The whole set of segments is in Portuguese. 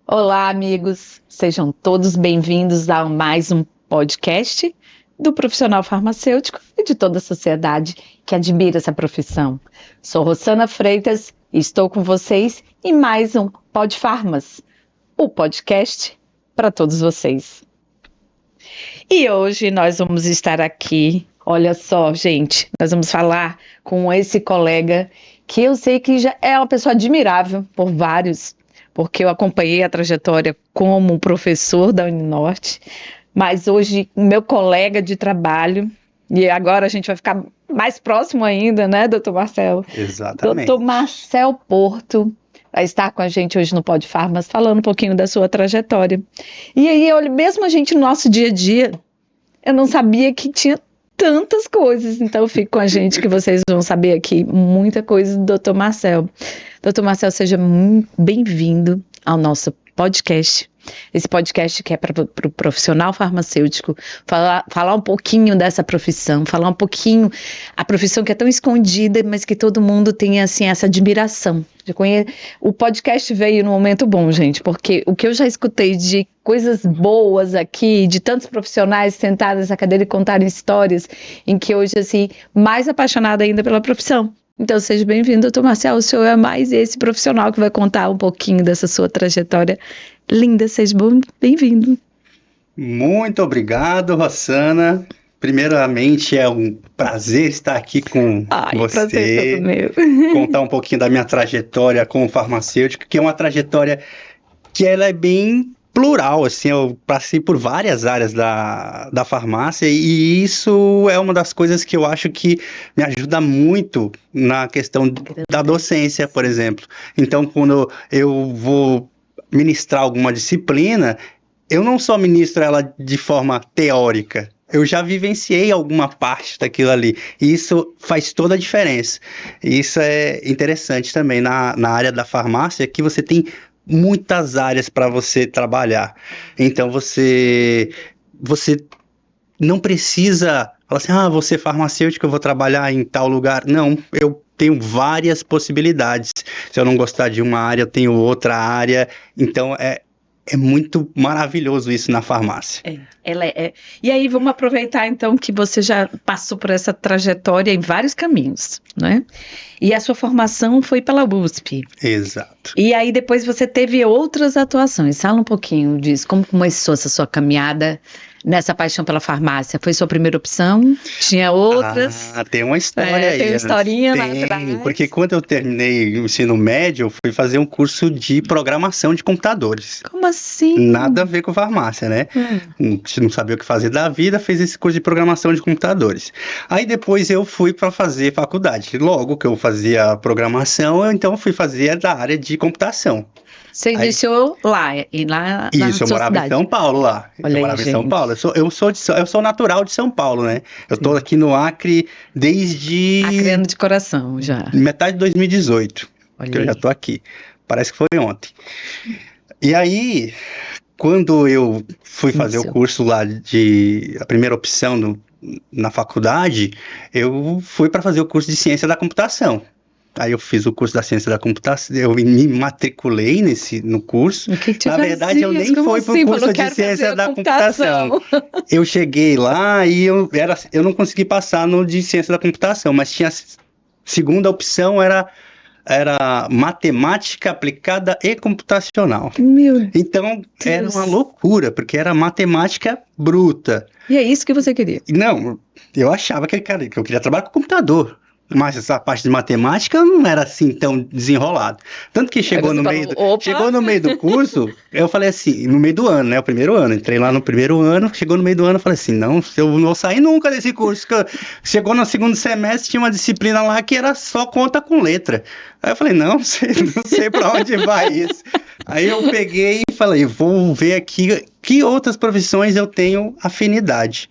Olá, amigos. Sejam todos bem-vindos a mais um podcast do profissional farmacêutico e de toda a sociedade que admira essa profissão. Sou Rossana Freitas e estou com vocês em mais um Podfarmas, o podcast para todos vocês. E hoje nós vamos estar aqui, olha só, gente, nós vamos falar com esse colega que eu sei que já é uma pessoa admirável por vários, porque eu acompanhei a trajetória como professor da Uninorte, mas hoje meu colega de trabalho, e agora a gente vai ficar mais próximo ainda, né, doutor Marcelo? Exatamente. Doutor Marcel Porto vai estar com a gente hoje no Podfarmas, falando um pouquinho da sua trajetória. E aí, olha, mesmo a gente no nosso dia a dia, eu não sabia que tinha tantas coisas, então fique com a gente que vocês vão saber aqui muita coisa do Dr. Marcel. Dr. Marcel, seja muito bem-vindo ao nosso podcast. Esse podcast que é para o profissional farmacêutico, falar um pouquinho dessa profissão, falar um pouquinho, a profissão que é tão escondida, mas que todo mundo tem assim, essa admiração. O podcast veio num momento bom, gente, porque o que eu já escutei de coisas boas aqui, de tantos profissionais sentados nessa cadeira e contarem histórias, em que hoje, assim, mais apaixonada ainda pela profissão. Então, seja bem-vindo, doutor Marcel. O senhor é mais esse profissional que vai contar um pouquinho dessa sua trajetória linda. Seja bem-vindo. Muito obrigado, Rossana. Primeiramente, é um prazer estar aqui com você. Prazer todo meu. Contar um pouquinho da minha trajetória como farmacêutico, que é uma trajetória que ela é bem plural, assim, eu passei por várias áreas da farmácia e isso é uma das coisas que eu acho que me ajuda muito na questão da docência, por exemplo. Então, quando eu vou ministrar alguma disciplina, eu não só ministro ela de forma teórica, eu já vivenciei alguma parte daquilo ali, e isso faz toda a diferença. Isso é interessante também na área da farmácia, que você tem muitas áreas para você trabalhar. Então você não precisa falar assim, vou ser farmacêutico, eu vou trabalhar em tal lugar. Não, eu tenho várias possibilidades. Se eu não gostar de uma área, eu tenho outra área. Então é muito maravilhoso isso na farmácia. E aí vamos aproveitar então que você já passou por essa trajetória em vários caminhos, né? E a sua formação foi pela USP. Exato. E aí depois você teve outras atuações. Fala um pouquinho disso, como começou essa sua caminhada nessa paixão pela farmácia? Foi sua primeira opção? Tinha outras? Tem uma história aí. Tem uma historinha lá atrás. Porque quando eu terminei o ensino médio, eu fui fazer um curso de programação de computadores. Como assim? Nada a ver com farmácia, né? Se não sabia o que fazer da vida, fez esse curso de programação de computadores. Aí depois eu fui para fazer faculdade. Logo que eu fazia programação, então eu fui fazer da área de computação. Você iniciou lá na Isso, eu sua morava cidade. Em São Paulo lá. Olha eu morava aí, em São Paulo. Eu sou natural de São Paulo, né? Eu tô aqui no Acre desde... Acreano de coração, já. Metade de 2018, que eu já tô aqui. Parece que foi ontem. E aí, quando eu fui fazer o curso lá a primeira opção na faculdade, eu fui para fazer o curso de ciência da computação. Aí eu fiz o curso da ciência da computação, eu me matriculei no curso. Na verdade, eu nem fui para o curso de ciência da computação. Eu cheguei lá e eu não consegui passar no de ciência da computação, mas tinha segunda opção era matemática aplicada e computacional. Meu Deus. Então, era uma loucura, porque era matemática bruta. E é isso que você queria? Não, eu achava que eu queria trabalhar com computador. Mas essa parte de matemática não era assim tão desenrolado. Tanto que chegou no meio do curso, eu falei assim, no meio do ano, né? O primeiro ano, entrei lá no primeiro ano, chegou no meio do ano, eu falei assim, não, eu não vou sair nunca desse curso. Chegou no segundo semestre, tinha uma disciplina lá que era só conta com letra. Aí eu falei, não sei pra onde vai isso. Aí eu peguei e falei, vou ver aqui que outras profissões eu tenho afinidade.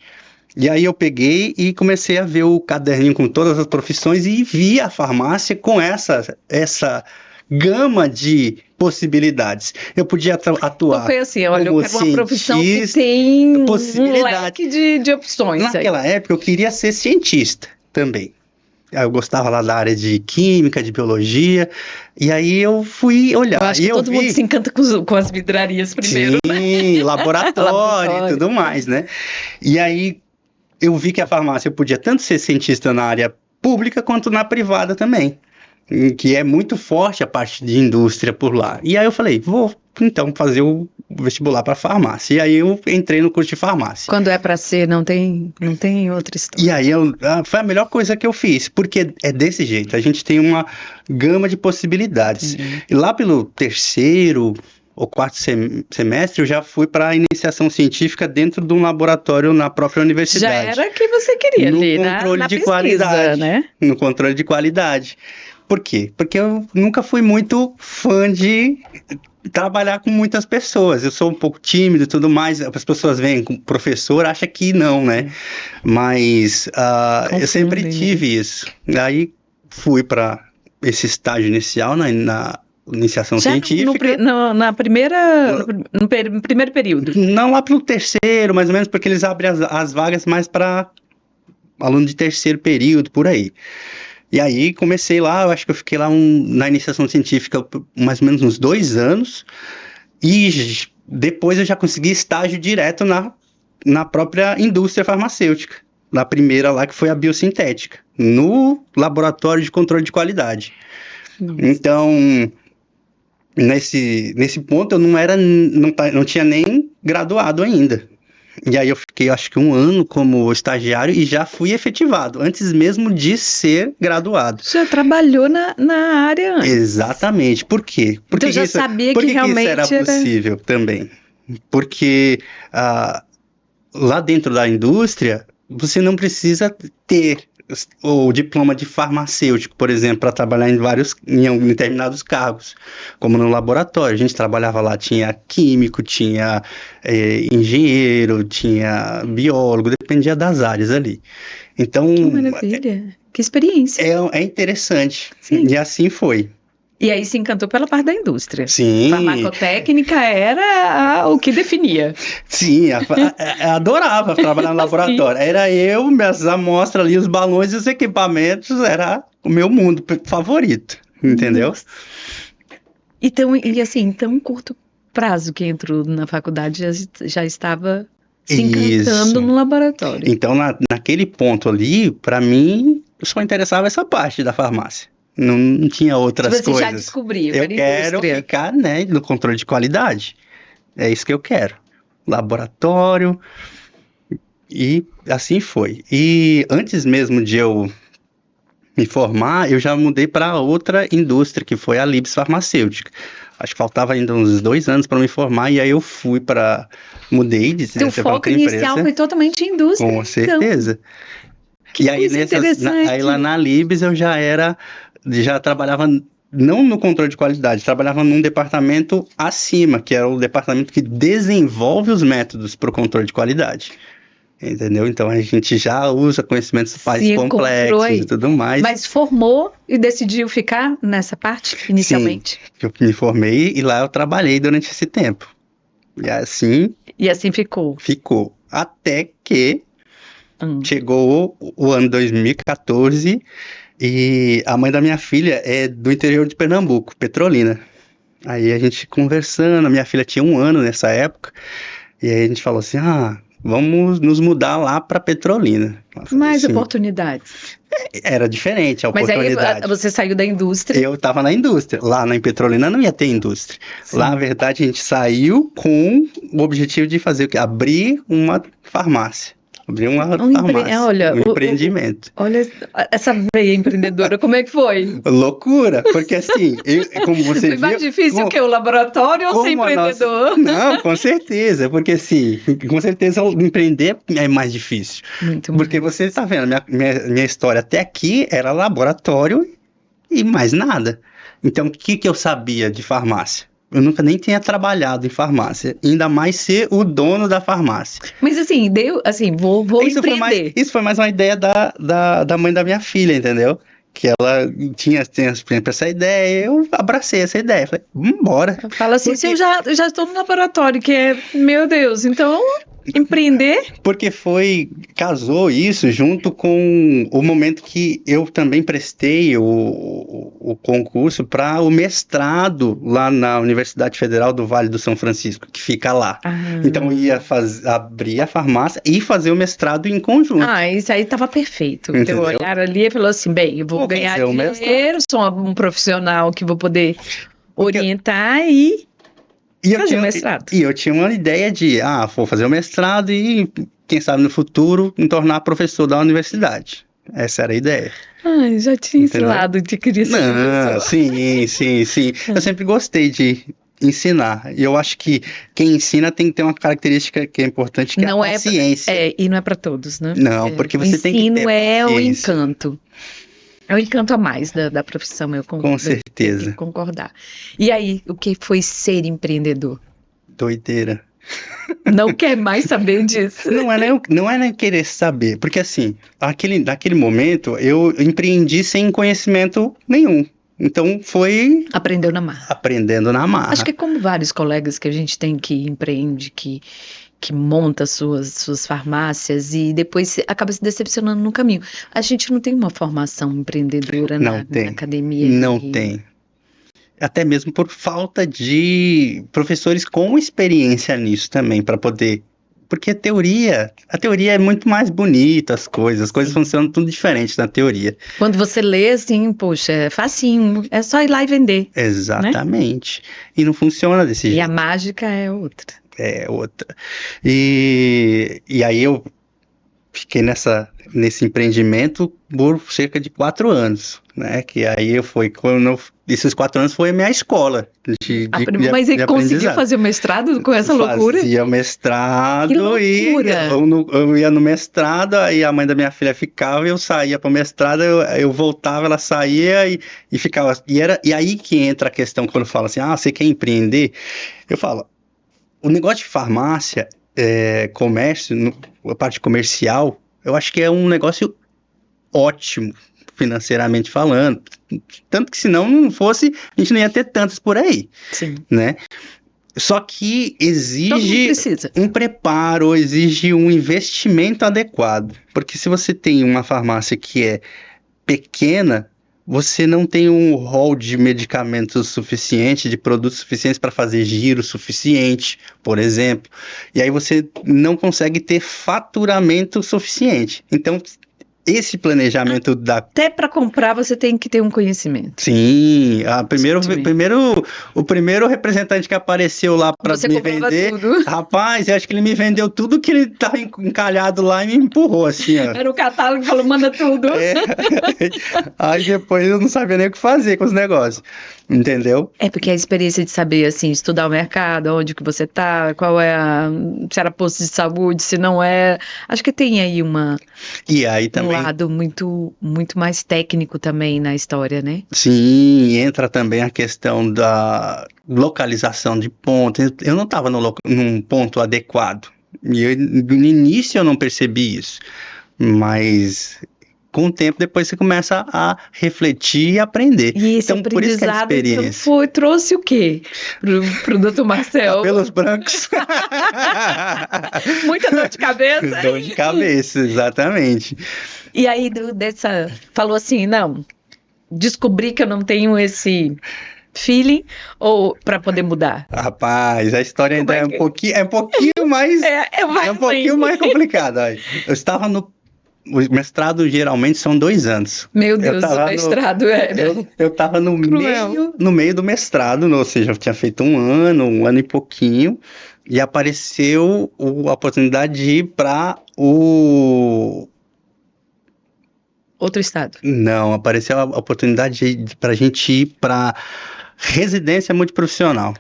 E aí eu peguei e comecei a ver o caderninho com todas as profissões e vi a farmácia com essa gama de possibilidades. Eu podia atuar foi assim, olha, como eu quero uma profissão que tem um leque de opções. Naquela época eu queria ser cientista também. Eu gostava lá da área de química, de biologia, e aí eu fui olhar. Eu acho que todo mundo se encanta com as vidrarias primeiro, sim, né? laboratório e tudo mais, né? E aí eu vi que a farmácia podia tanto ser cientista na área pública quanto na privada também, que é muito forte a parte de indústria por lá. E aí eu falei, vou então fazer o vestibular para farmácia. E aí eu entrei no curso de farmácia. Quando é para ser, não tem outra história. E aí foi a melhor coisa que eu fiz, porque é desse jeito, a gente tem uma gama de possibilidades. E lá pelo terceiro ou quarto semestre, eu já fui para a iniciação científica dentro de um laboratório na própria universidade. Já era o que você queria ali, no controle na de pesquisa, qualidade, né? No controle de qualidade. Por quê? Porque eu nunca fui muito fã de trabalhar com muitas pessoas. Eu sou um pouco tímido e tudo mais. As pessoas veem com professor, acham que não, né? Mas eu sempre tive isso. Aí fui para esse estágio inicial na iniciação científica. No primeiro período. Não, lá pelo terceiro, mais ou menos, porque eles abrem as vagas mais para aluno de terceiro período, por aí. E aí comecei lá, eu acho que eu fiquei lá na iniciação científica mais ou menos uns 2 anos, e depois eu já consegui estágio direto na própria indústria farmacêutica, na primeira lá que foi a biosintética, no laboratório de controle de qualidade. Nossa. Então, nesse ponto eu não tinha nem graduado ainda. E aí eu fiquei, acho que 1 ano como estagiário e já fui efetivado, antes mesmo de ser graduado. Você já trabalhou na área antes? Exatamente. Por quê? Porque então já sabia que realmente isso era possível também. Porque lá dentro da indústria, você não precisa ter o diploma de farmacêutico, por exemplo, para trabalhar em determinados cargos, como no laboratório. A gente trabalhava lá, tinha químico, tinha engenheiro, tinha biólogo, dependia das áreas ali. Então, que maravilha, que experiência. É interessante. Sim. E assim foi. E aí se encantou pela parte da indústria. Sim. Farmacotécnica era o que definia. Sim, adorava trabalhar no laboratório. Sim. Era eu, minhas amostras ali, os balões e os equipamentos, era o meu mundo favorito, entendeu? Nossa. E assim, tão curto prazo que entrou na faculdade, já estava se encantando no laboratório. Então, naquele ponto ali, para mim, só interessava essa parte da farmácia. Não tinha outras coisas. Você já descobriu. Eu quero ficar, né, no controle de qualidade. É isso que eu quero. Laboratório. E assim foi. E antes mesmo de eu me formar, eu já mudei para outra indústria, que foi a Libs Farmacêutica. Acho que faltava ainda uns 2 anos para me formar, e aí eu mudei de Seu foco inicial foi totalmente indústria. Com certeza. Que aí lá na Libs eu já trabalhava não no controle de qualidade, trabalhava num departamento acima, que era o departamento que desenvolve os métodos para o controle de qualidade. Entendeu? Então a gente já usa conhecimentos mais complexos e tudo mais. Mas formou e decidiu ficar nessa parte inicialmente? Sim, eu me formei e lá eu trabalhei durante esse tempo. E assim ficou? Ficou. Até que chegou o ano 2014 e a mãe da minha filha é do interior de Pernambuco, Petrolina. Aí a gente conversando, a minha filha tinha 1 ano nessa época, e aí a gente falou assim, vamos nos mudar lá para Petrolina. Mais oportunidades. Era diferente a oportunidade. Mas aí você saiu da indústria. Eu estava na indústria. Lá em Petrolina não ia ter indústria. Sim. Lá, na verdade, a gente saiu com o objetivo de fazer o quê? Abrir uma farmácia. Abrir uma farmácia, um empreendimento. Olha essa veia empreendedora, como é que foi? Loucura, porque assim, como você viu... Foi mais difícil que o laboratório ou ser empreendedor? Não, com certeza, porque assim, com certeza empreender é mais difícil. Muito porque mais. Você está vendo, minha história até aqui era laboratório e mais nada. Então, o que eu sabia de farmácia? Eu nunca nem tinha trabalhado em farmácia, ainda mais ser o dono da farmácia. Mas assim, vou empreender. Isso foi mais uma ideia da mãe da minha filha, entendeu? Que ela tinha sempre essa ideia, eu abracei essa ideia, falei, vambora. Fala assim, se eu já estou no laboratório, que é, meu Deus, então empreender? Porque casou isso junto com o momento que eu também prestei o concurso para o mestrado lá na Universidade Federal do Vale do São Francisco, que fica lá. Então eu ia abrir a farmácia e fazer o mestrado em conjunto. Isso aí estava perfeito. Entendeu? Teu olhar ali e falou assim, bem, eu vou ganhar dinheiro, sou um profissional que vou poder orientar e fazer o mestrado. E eu tinha uma ideia de, vou fazer o mestrado e, quem sabe no futuro, me tornar professor da universidade. Essa era a ideia. Já tinha esse lado de querer ser professor. Sim. Eu sempre gostei de ensinar. E eu acho que quem ensina tem que ter uma característica que é importante, que é a paciência. E não é para todos, né? Não, porque você tem que ter ensino é o encanto. É o encanto a mais da profissão, eu concordo. Com certeza. Tenho que concordar. E aí, o que foi ser empreendedor? Doideira. Não quer mais saber disso. Não é nem querer saber, porque assim, naquele momento eu empreendi sem conhecimento nenhum. Então foi... Aprendendo na marra. Acho que como vários colegas que a gente tem que empreende, que monta suas farmácias e depois acaba se decepcionando no caminho. A gente não tem uma formação empreendedora na academia. Não tem. Até mesmo por falta de professores com experiência nisso também, para poder... Porque a teoria é muito mais bonita, as coisas funcionam tudo diferente na teoria. Quando você lê assim, poxa, é facinho, é só ir lá e vender. Exatamente. Né? E não funciona desse jeito. E a mágica é outra. E aí eu fiquei nesse empreendimento por cerca de 4 anos, né? Que aí esses 4 anos foi a minha escola Mas ele conseguiu fazer o mestrado com essa loucura? Fazia o mestrado. Que loucura! Eu ia no mestrado, aí a mãe da minha filha ficava, eu saía para o mestrado, eu voltava, ela saía e ficava. E aí que entra a questão quando fala assim, você quer empreender? Eu falo, o negócio de farmácia, comércio, a parte comercial, eu acho que é um negócio ótimo, financeiramente falando. Tanto que se não fosse, a gente não ia ter tantos por aí. Sim. Né? Só que exige um preparo, exige um investimento adequado. Porque se você tem uma farmácia que é pequena, você não tem um rol de medicamentos suficiente, de produtos suficientes para fazer giro suficiente, por exemplo. E aí você não consegue ter faturamento suficiente. Então, esse planejamento Até para comprar você tem que ter um conhecimento. Sim, o primeiro representante que apareceu lá para me vender, tudo. Rapaz, eu acho que ele me vendeu tudo que ele estava encalhado lá e me empurrou assim, ó. Era o catálogo que falou, manda tudo. Aí depois eu não sabia nem o que fazer com os negócios, entendeu? É porque a experiência de saber, assim, estudar o mercado, onde que você tá, se era posto de saúde, se não é, acho que tem aí E aí também lado muito, muito mais técnico também na história, né? Sim, entra também a questão da localização de pontos. Eu não estava num ponto adequado. E no início eu não percebi isso. Mas com o tempo depois você começa a refletir e aprender. E esse então, por isso que a experiência trouxe o quê pro Dr. Marcel? Cabelos brancos. Muita dor de cabeça. Dor de cabeça, exatamente. E aí falou assim, não, descobri que eu não tenho esse feeling ou para poder mudar? Rapaz, a história ainda é um pouquinho mais mais complicada. Eu estava o mestrado geralmente são 2 anos. Meu Deus, o mestrado eu estava no meio do mestrado, ou seja, eu tinha feito 1 ano e pouquinho, e apareceu a oportunidade de ir para outro estado? Não, apareceu a oportunidade para a gente ir para residência multiprofissional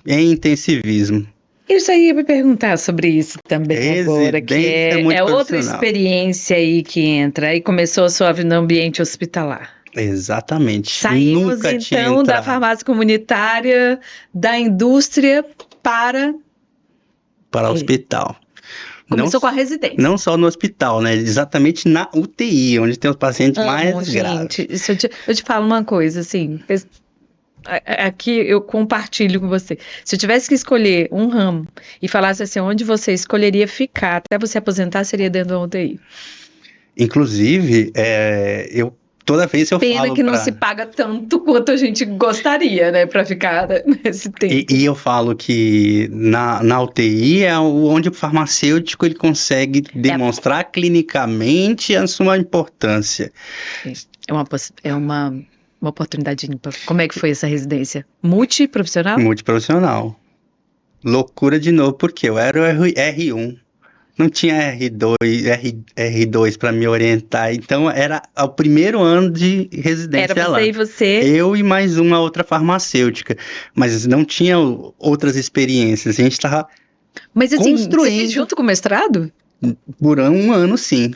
em intensivismo. Eu já ia me perguntar sobre isso também agora, que é outra experiência aí que entra. Aí começou a sua vida no ambiente hospitalar. Exatamente. Saímos então da farmácia comunitária, da indústria para o hospital. Começou com a residência. Não só no hospital, né? Exatamente na UTI, onde tem os pacientes mais graves. Gente, eu te falo uma coisa, assim, aqui eu compartilho com você. Se eu tivesse que escolher um ramo e falasse assim, onde você escolheria ficar até você aposentar, seria dentro da UTI. Inclusive, toda vez eu Pena falo que não se paga tanto quanto a gente gostaria, né, para ficar nesse tempo. E eu falo que na UTI é onde o farmacêutico ele consegue demonstrar clinicamente a sua importância. É uma oportunidade ímpar. Como é que foi essa residência? Multiprofissional? Multiprofissional. Loucura de novo, porque eu era o R1. Não tinha R2 para me orientar, então era o primeiro ano de residência Era lá. você e você? Eu e mais uma outra farmacêutica, mas não tinha outras experiências, a gente estava Mas assim, construindo. você fez junto com o mestrado? Por um ano, sim.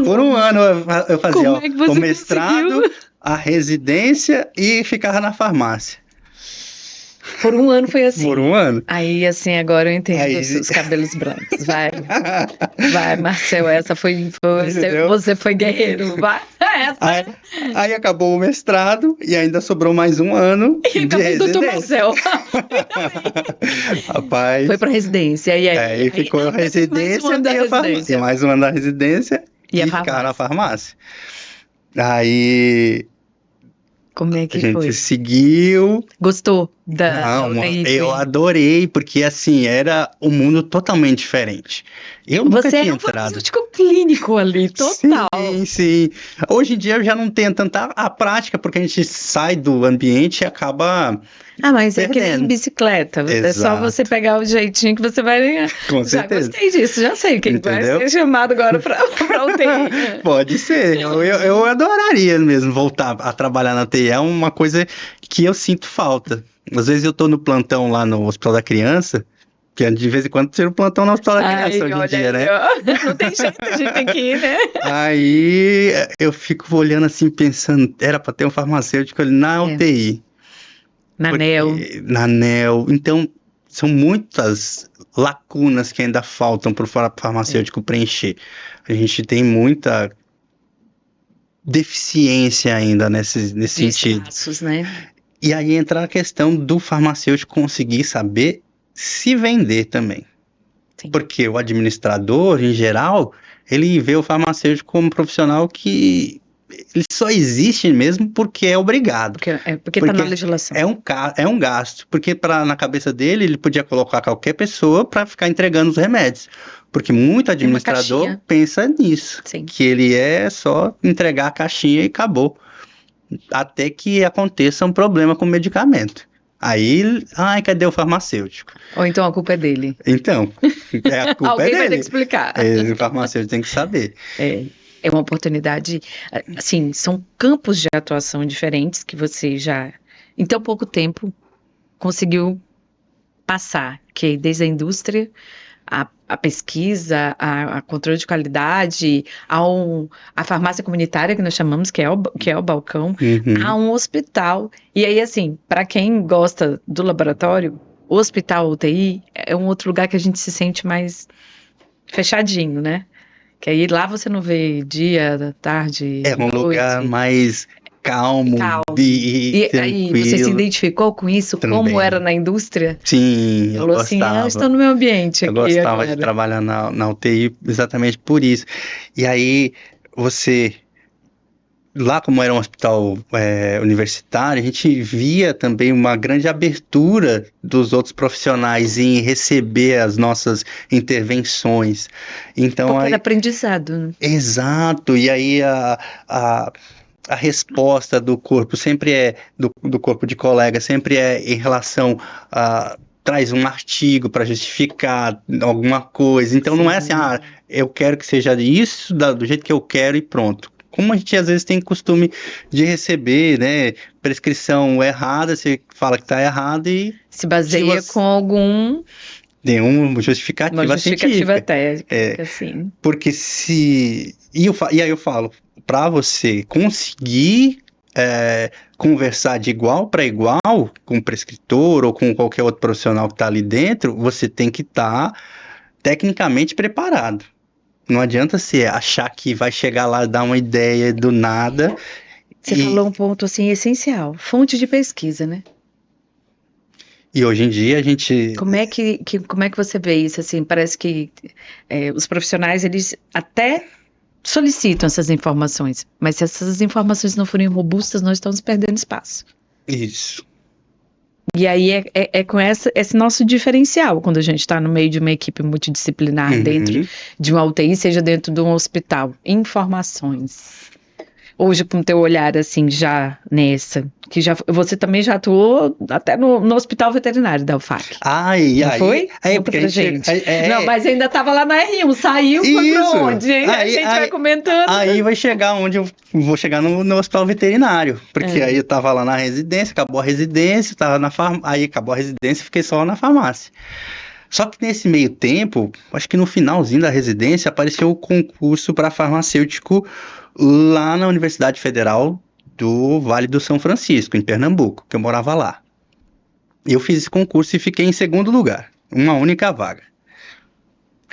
Por um ano eu fazia o mestrado, a residência e ficava na farmácia. Por um ano foi assim. Por um ano. Aí, assim, agora eu entendo os cabelos brancos. Vai, Marcel, essa foi você foi guerreiro. Vai, essa. Aí acabou o mestrado e ainda sobrou mais um ano e de acabou residência. o Dr. Marcel. Rapaz. Foi pra residência. E aí ficou a residência e a farmácia. Mais um ano da residência e ficar na farmácia. Aí... Como é que foi? A gente seguiu. Gostou Não, eu adorei, porque assim, era um mundo totalmente diferente. Eu nunca tinha entrado. Você é um farmacêutico clínico ali, total. Sim. Hoje em dia eu já não tenho tanta a prática, porque a gente sai do ambiente e acaba mas perdendo. É que nem bicicleta. Exato. É só você pegar o jeitinho que você vai... Com certeza. Já gostei disso, já sei quem vai ser chamado agora para UTI. Pode ser. Eu adoraria mesmo voltar a trabalhar na UTI. É uma coisa que eu sinto falta. Às vezes eu tô no plantão lá no Hospital da Criança, que de vez em quando tira o plantão no Hospital da Criança hoje em dia, né? Não tem jeito, a gente tem que ir, né? Aí eu fico olhando assim, pensando, era para ter um farmacêutico ali na UTI. Na NEL. Na NEL. Então, são muitas lacunas que ainda faltam para o farmacêutico preencher. A gente tem muita deficiência ainda nesse sentido. Espaços, né? E aí entra a questão do farmacêutico conseguir saber se vender também. Sim. Porque o administrador, em geral, ele vê o farmacêutico como um profissional que ele só existe mesmo porque é obrigado. Porque está na legislação. É um gasto. Porque na cabeça dele, ele podia colocar qualquer pessoa para ficar entregando os remédios. Porque muito administrador pensa nisso. Sim. Que ele é só entregar a caixinha e acabou. Até que aconteça um problema com o medicamento. Aí, cadê o farmacêutico? Ou então a culpa é dele. Então, a culpa Alguém é dele. vai ter que explicar. O farmacêutico tem que saber. É uma oportunidade, assim, são campos de atuação diferentes que você já, em tão pouco tempo, conseguiu passar, que desde a indústria, a pesquisa, a controle de qualidade, a farmácia comunitária, que nós chamamos, que é o balcão, a um hospital. E aí, assim, para quem gosta do laboratório, o hospital UTI é um outro lugar que a gente se sente mais fechadinho, né? Que aí lá você não vê dia, tarde, é um noite. Lugar mais calmo. E você se identificou com isso? Também. Como era na indústria? Sim, eu gostava. Assim, estou no meu ambiente aqui. Eu gostava de trabalhar na UTI exatamente por isso. E aí, lá como era um hospital universitário, a gente via também uma grande abertura dos outros profissionais em receber as nossas intervenções. Então, era aprendizado. Né? Exato, e aí a resposta do corpo sempre é, do corpo de colega, sempre é em relação a... traz um artigo para justificar alguma coisa. Então, não é assim, eu quero que seja isso, do jeito que eu quero e pronto. Como a gente às vezes tem costume de receber, né, prescrição errada, você fala que está errado e... Se baseia com algum... Nenhuma justificativa científica. Técnica, sim. Porque se... E aí eu falo, para você conseguir conversar de igual para igual com o prescritor ou com qualquer outro profissional que está ali dentro, você tem que estar tecnicamente preparado. Não adianta você achar que vai chegar lá e dar uma ideia do nada. Você falou um ponto assim essencial, fonte de pesquisa, né? E hoje em dia a gente... Como é que você vê isso? Assim, parece que os profissionais, eles até solicitam essas informações, mas se essas informações não forem robustas, nós estamos perdendo espaço. Isso. E aí é com esse nosso diferencial, quando a gente está no meio de uma equipe multidisciplinar, dentro de uma UTI, seja dentro de um hospital. Informações. Hoje, com o teu olhar, assim, já nessa, você também já atuou até no hospital veterinário da UFAC. Não foi? Conta porque pra gente. Não, mas ainda estava lá na R1, saiu, foi pra onde? A gente vai comentando. Aí vai chegar onde eu vou chegar no hospital veterinário, porque aí eu tava lá na residência, acabou a residência, aí acabou a residência, fiquei só na farmácia. Só que nesse meio tempo, acho que no finalzinho da residência, apareceu o concurso para farmacêutico lá na Universidade Federal do Vale do São Francisco, em Pernambuco, que eu morava lá. Eu fiz esse concurso e fiquei em segundo lugar, uma única vaga.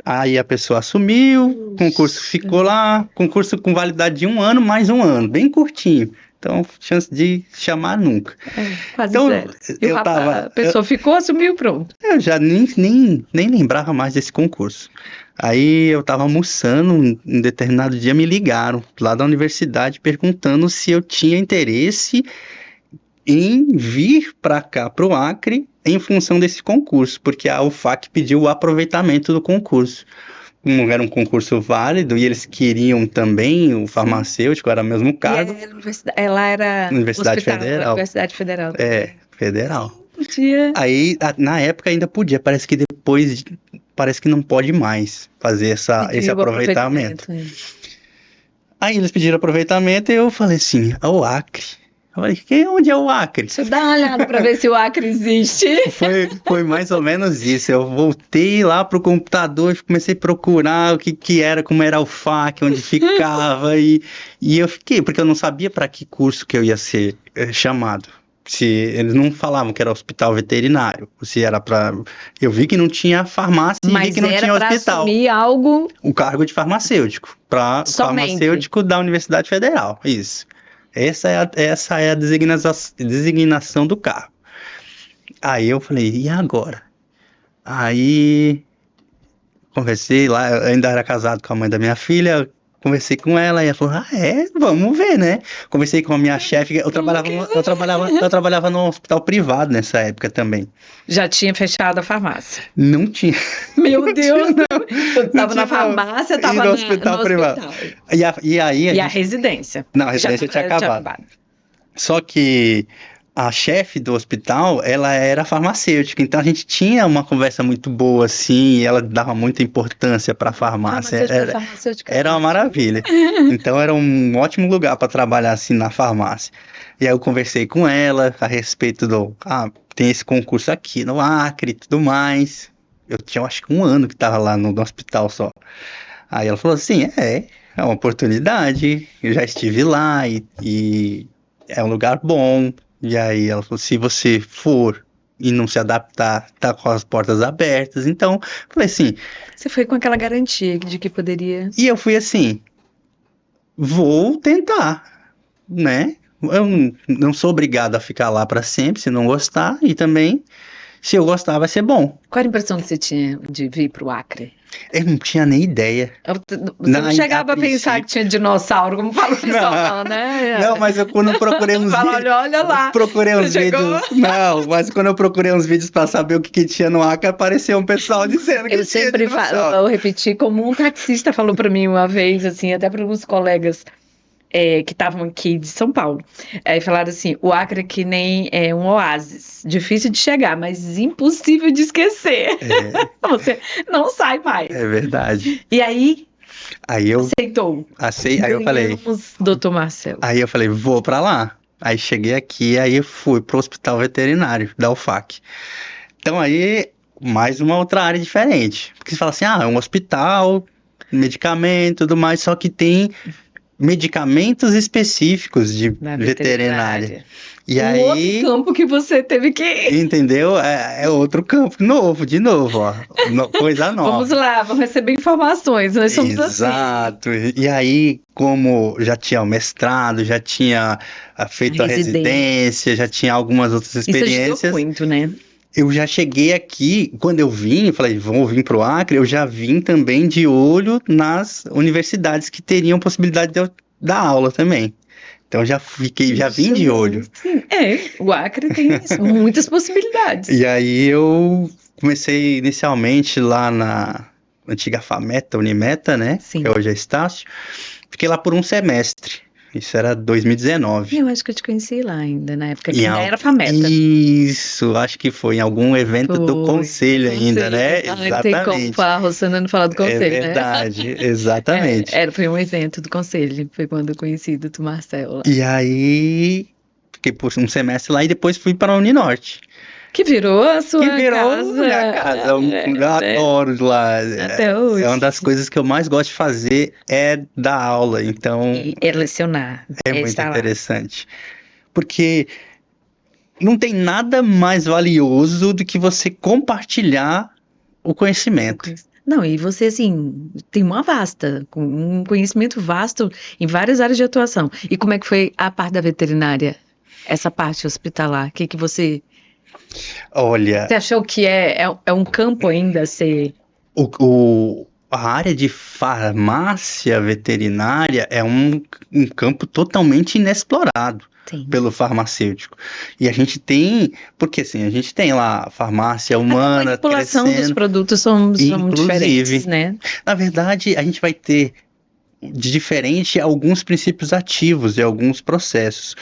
Aí a pessoa assumiu, o concurso ficou lá, concurso com validade de 1 ano, mais 1 ano, bem curtinho. Então, chance de chamar nunca. Quase zero. E a pessoa ficou, assumiu, pronto. Eu já nem lembrava mais desse concurso. Aí eu tava almoçando, um determinado dia me ligaram lá da universidade perguntando se eu tinha interesse em vir para cá, para o Acre, em função desse concurso, porque a UFAC pediu o aproveitamento do concurso. Era um concurso válido e eles queriam também o farmacêutico, era o mesmo cargo. Ela era Universidade Federal. Universidade Federal. Federal. Podia. Aí, na época ainda podia, parece que depois, parece que não pode mais fazer esse aproveitamento. Aí eles pediram aproveitamento e eu falei assim, o Acre. Eu falei, onde é o Acre? Deixa eu dar uma olhada para ver se o Acre existe. Foi mais ou menos isso. Eu voltei lá pro computador e comecei a procurar o que era, como era o FAC, onde ficava. e eu fiquei, porque eu não sabia para que curso que eu ia ser chamado. Se eles não falavam que era hospital veterinário, se era para... Eu vi que não tinha farmácia e vi que não tinha hospital. Mas era para assumir algo... O cargo de farmacêutico, para farmacêutico da Universidade Federal, isso. Essa é a designação do cargo. Aí eu falei, e agora? Aí conversei lá, eu ainda era casado com a mãe da minha filha, conversei com ela e ela falou, vamos ver, né? Conversei com a minha chefe, eu trabalhava num hospital privado nessa época também. Já tinha fechado a farmácia? Não tinha. Meu Deus, não. Eu tava na farmácia, estava no hospital privado. E a residência? Não, a residência tinha acabado. Só que a chefe do hospital, ela era farmacêutica, então a gente tinha uma conversa muito boa, assim, e ela dava muita importância para a farmácia. Era uma maravilha. Então era um ótimo lugar para trabalhar, assim, na farmácia. E aí eu conversei com ela a respeito tem esse concurso aqui no Acre e tudo mais. Eu tinha, acho que 1 ano que estava lá no hospital só. Aí ela falou assim, é uma oportunidade, eu já estive lá e é um lugar bom. E aí ela falou, se você for e não se adaptar, tá com as portas abertas. Então, falei assim... Você foi com aquela garantia de que poderia... E eu fui assim, vou tentar, né? Eu não sou obrigado a ficar lá para sempre, se não gostar. E também, se eu gostar, vai ser bom. Qual a impressão que você tinha de vir pro Acre? Eu não tinha nem ideia. Você não chegava a pensar que tinha dinossauro, como fala o pessoal, né? Não, mas quando eu procurei uns vídeos... Olha lá. Procurei uns vídeos... Não, mas quando eu procurei uns vídeos para saber o que tinha no Acre, apareceu um pessoal dizendo que eu tinha sempre falo, eu repeti, como um taxista falou para mim uma vez, assim, até para alguns colegas que estavam aqui de São Paulo. Aí falaram assim, o Acre é que nem um oásis, difícil de chegar, mas impossível de esquecer. Você não sai mais. É verdade. E aí eu aceitou. Aí eu falei, doutor Marcelo. Aí eu falei, vou pra lá. Aí cheguei aqui, aí eu fui pro hospital veterinário da UFAC. Então aí, mais uma outra área diferente. Porque você fala assim, é um hospital, medicamento e tudo mais, só que tem medicamentos específicos de veterinária. E aí, outro campo que você teve que ir. Entendeu? É outro campo de novo, ó. Coisa nova. Vamos lá, vamos receber informações. Nós somos Exato. Assim. E aí, como já tinha o mestrado, já tinha feito a residência, já tinha algumas outras experiências. Isso ajudou muito, né? eu já cheguei aqui, quando eu vim, falei, vou vir para o Acre, eu já vim também de olho nas universidades que teriam possibilidade de eu dar aula também. Então já vim de olho. Sim, o Acre tem muitas possibilidades. E aí eu comecei inicialmente lá na antiga FAMETA, Unimeta, né? Sim. Que hoje é Estácio. Fiquei lá por um semestre. Isso era 2019. Eu acho que eu te conheci lá ainda, na época que ainda era FAMETA. Isso, acho que foi em algum evento do conselho ainda, né? Não tem como a Rosana não falar do conselho, né? É verdade, exatamente. Foi um evento do conselho, foi quando eu conheci o Dr. Marcelo lá. E aí, fiquei por um semestre lá e depois fui para a Uninorte. Que virou a sua casa. Que virou minha casa. Eu adoro lá. Até hoje. É uma das coisas que eu mais gosto de fazer é dar aula. Então, é lecionar. É muito interessante. Porque não tem nada mais valioso do que você compartilhar o conhecimento. Não, e você, assim, tem um conhecimento vasto em várias áreas de atuação. E como é que foi a parte da veterinária? Essa parte hospitalar? O que você... Olha... Você achou que é um campo ainda a ser... A área de farmácia veterinária é um campo totalmente inexplorado. Sim. Pelo farmacêutico. E a gente tem, porque assim, a gente tem lá a farmácia humana. A manipulação dos produtos são diferentes, né? Na verdade, a gente vai ter de diferente alguns princípios ativos e alguns processos,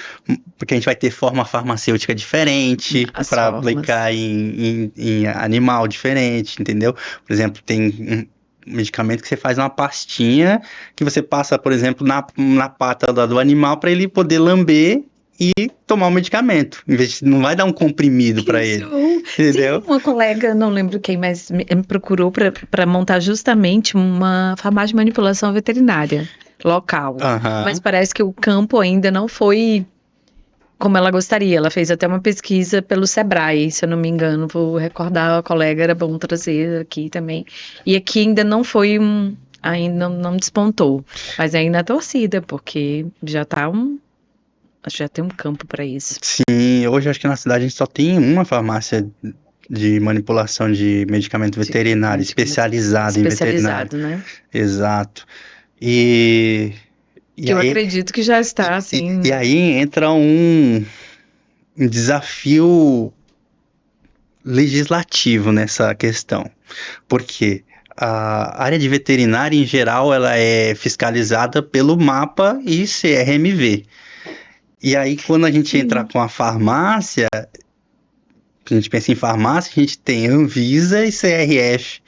porque a gente vai ter forma farmacêutica diferente para aplicar em animal diferente, entendeu? Por exemplo, tem medicamento que você faz uma pastinha que você passa, por exemplo, na pata do animal para ele poder lamber e tomar o medicamento, em vez de não vai dar um comprimido para ele, entendeu? Sim, uma colega, não lembro quem, mas me procurou para montar justamente uma farmácia de manipulação veterinária local, mas parece que o campo ainda não foi como ela gostaria. Ela fez até uma pesquisa pelo Sebrae, se eu não me engano, vou recordar, a colega, era bom trazer aqui também, e aqui ainda não foi ainda não despontou, mas ainda na torcida, porque já tem um campo para isso. Sim, hoje acho que na cidade a gente só tem uma farmácia de manipulação de medicamento veterinário, especializado em veterinário. Né? Exato. E eu acredito que já está assim. E aí entra um desafio legislativo nessa questão. Porque a área de veterinária, em geral, ela é fiscalizada pelo MAPA e CRMV. E aí, quando a gente entra com a farmácia, a gente pensa em farmácia, a gente tem Anvisa e CRF.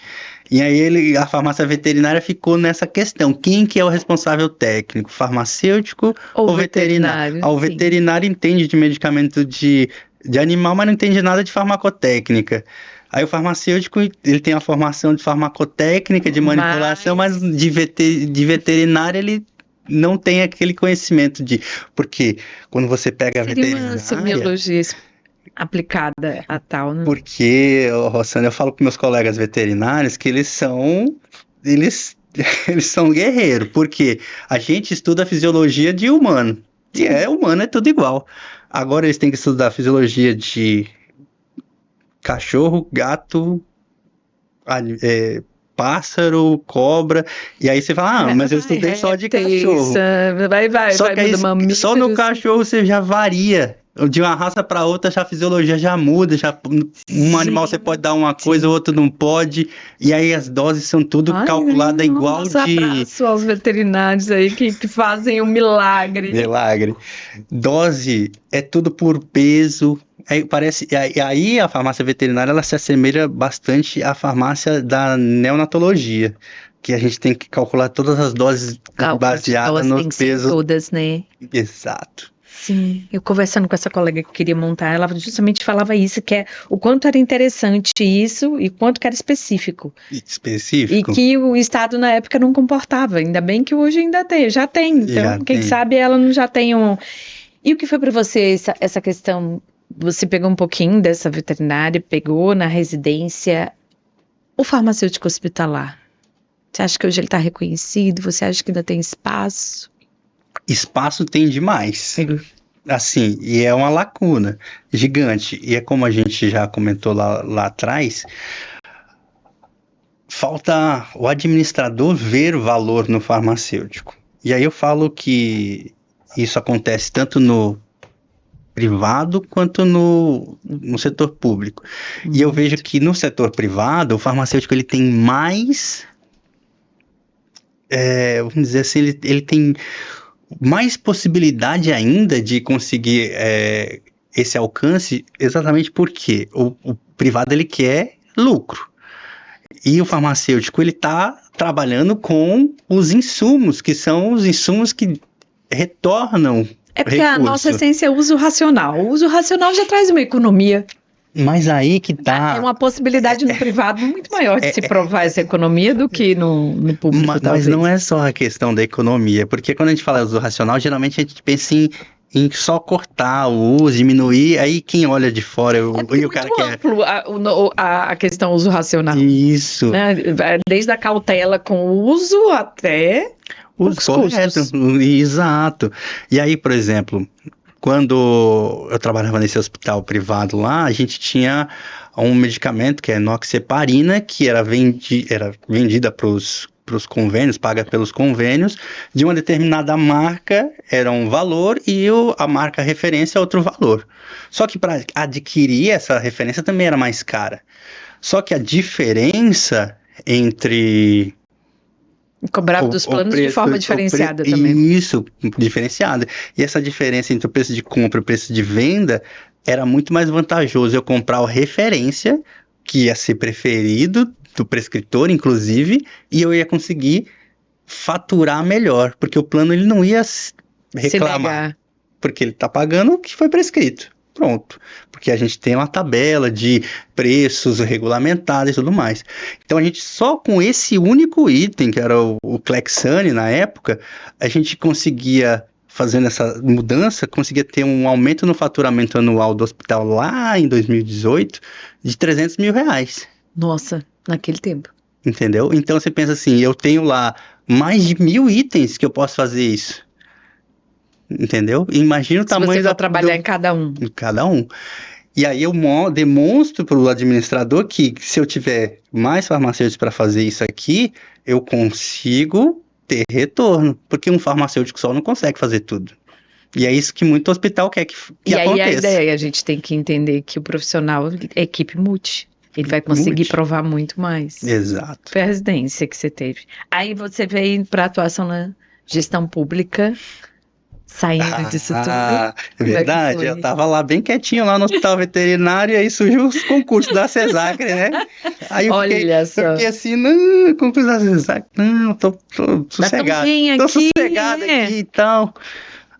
E aí a farmácia veterinária ficou nessa questão. Quem que é o responsável técnico? Farmacêutico ou veterinário? O veterinário entende de medicamento de animal, mas não entende nada de farmacotécnica. Aí o farmacêutico, ele tem a formação de farmacotécnica, de manipulação, mas de veterinário ele não tem aquele conhecimento porque quando você pega a veterinária... uma semiologia aplicada a tal, né? Porque, Rosana, eu falo com meus colegas veterinários que eles são guerreiros, porque a gente estuda a fisiologia de humano, e humano é tudo igual. Agora eles têm que estudar a fisiologia de cachorro, gato, pássaro, cobra, e aí você fala, mas eu estudei só de cachorro. Só que aí, só no cachorro você já varia. De uma raça para outra, a fisiologia já muda. Animal você pode dar uma coisa, o outro não pode. E aí as doses são tudo calculadas igual de... abraço aos veterinários aí que fazem um milagre. Dose é tudo por peso. Aí a farmácia veterinária ela se assemelha bastante à farmácia da neonatologia, que a gente tem que calcular todas as doses baseadas no peso. Todas, né? Exato. Sim, eu conversando com essa colega que queria montar, ela justamente falava isso, que é o quanto era interessante isso e quanto que era específico. E que o Estado na época não comportava, ainda bem que hoje ainda já tem, então quem sabe ela não já tem um... E o que foi para você essa questão, você pegou um pouquinho dessa veterinária, pegou na residência, o farmacêutico hospitalar, você acha que hoje ele está reconhecido, você acha que ainda tem espaço? Espaço tem demais. assim, e é uma lacuna gigante. E é como a gente já comentou lá atrás, falta o administrador ver valor no farmacêutico. E aí eu falo que isso acontece tanto no privado quanto no setor público. E eu vejo que no setor privado, o farmacêutico ele tem mais, vamos dizer assim, ele tem mais possibilidade ainda de conseguir esse alcance, exatamente porque o privado ele quer lucro. E o farmacêutico ele está trabalhando com os insumos, que são os insumos que retornam É porque a nossa essência é uso racional. O uso racional já traz uma economia. Mas aí que tá. É uma possibilidade no privado muito maior de se provar essa economia do que no público, mas não é só a questão da economia, porque quando a gente fala uso racional, geralmente a gente pensa em só cortar o uso, diminuir, aí quem olha de fora, e o cara quer... amplo a questão uso racional. Isso. Né? Desde a cautela com o uso até os custos. Exato. E aí, por exemplo, quando eu trabalhava nesse hospital privado lá, a gente tinha um medicamento que é enoxaparina, que era vendida para os convênios, paga pelos convênios, de uma determinada marca era um valor e a marca referência é outro valor. Só que para adquirir essa referência também era mais cara. Só que a diferença entre... Cobrava dos planos de forma diferenciada também. Isso, diferenciada. E essa diferença entre o preço de compra e o preço de venda era muito mais vantajoso eu comprar o referência, que ia ser preferido do prescritor, inclusive, e eu ia conseguir faturar melhor, porque o plano ele não ia reclamar, porque ele está pagando o que foi prescrito. Pronto, porque a gente tem uma tabela de preços regulamentados e tudo mais. Então a gente só com esse único item, que era o Clexane na época, a gente conseguia, fazendo essa mudança, conseguia ter um aumento no faturamento anual do hospital lá em 2018 de R$300 mil. Nossa, naquele tempo. Entendeu? Então você pensa assim, eu tenho lá mais de 1.000 itens que eu posso fazer isso. Entendeu? Imagina o tamanho... Se você trabalhar em cada um. Em cada um. E aí eu demonstro para o administrador que se eu tiver mais farmacêuticos para fazer isso aqui, eu consigo ter retorno. Porque um farmacêutico só não consegue fazer tudo. E é isso que muito hospital quer que aconteça. E aí a ideia, a gente tem que entender que o profissional é equipe multi. Ele vai conseguir provar muito mais. Exato. Foi a residência que você teve. Aí você veio para atuação na gestão pública... Saindo disso tudo. É verdade, eu tava lá bem quietinho lá no hospital veterinário e aí surgiu os concursos da Cesacre, né? Aí eu fiquei assim, não, concurso da Cesacre, não, tô sossegado. Tô sossegado aqui e tal.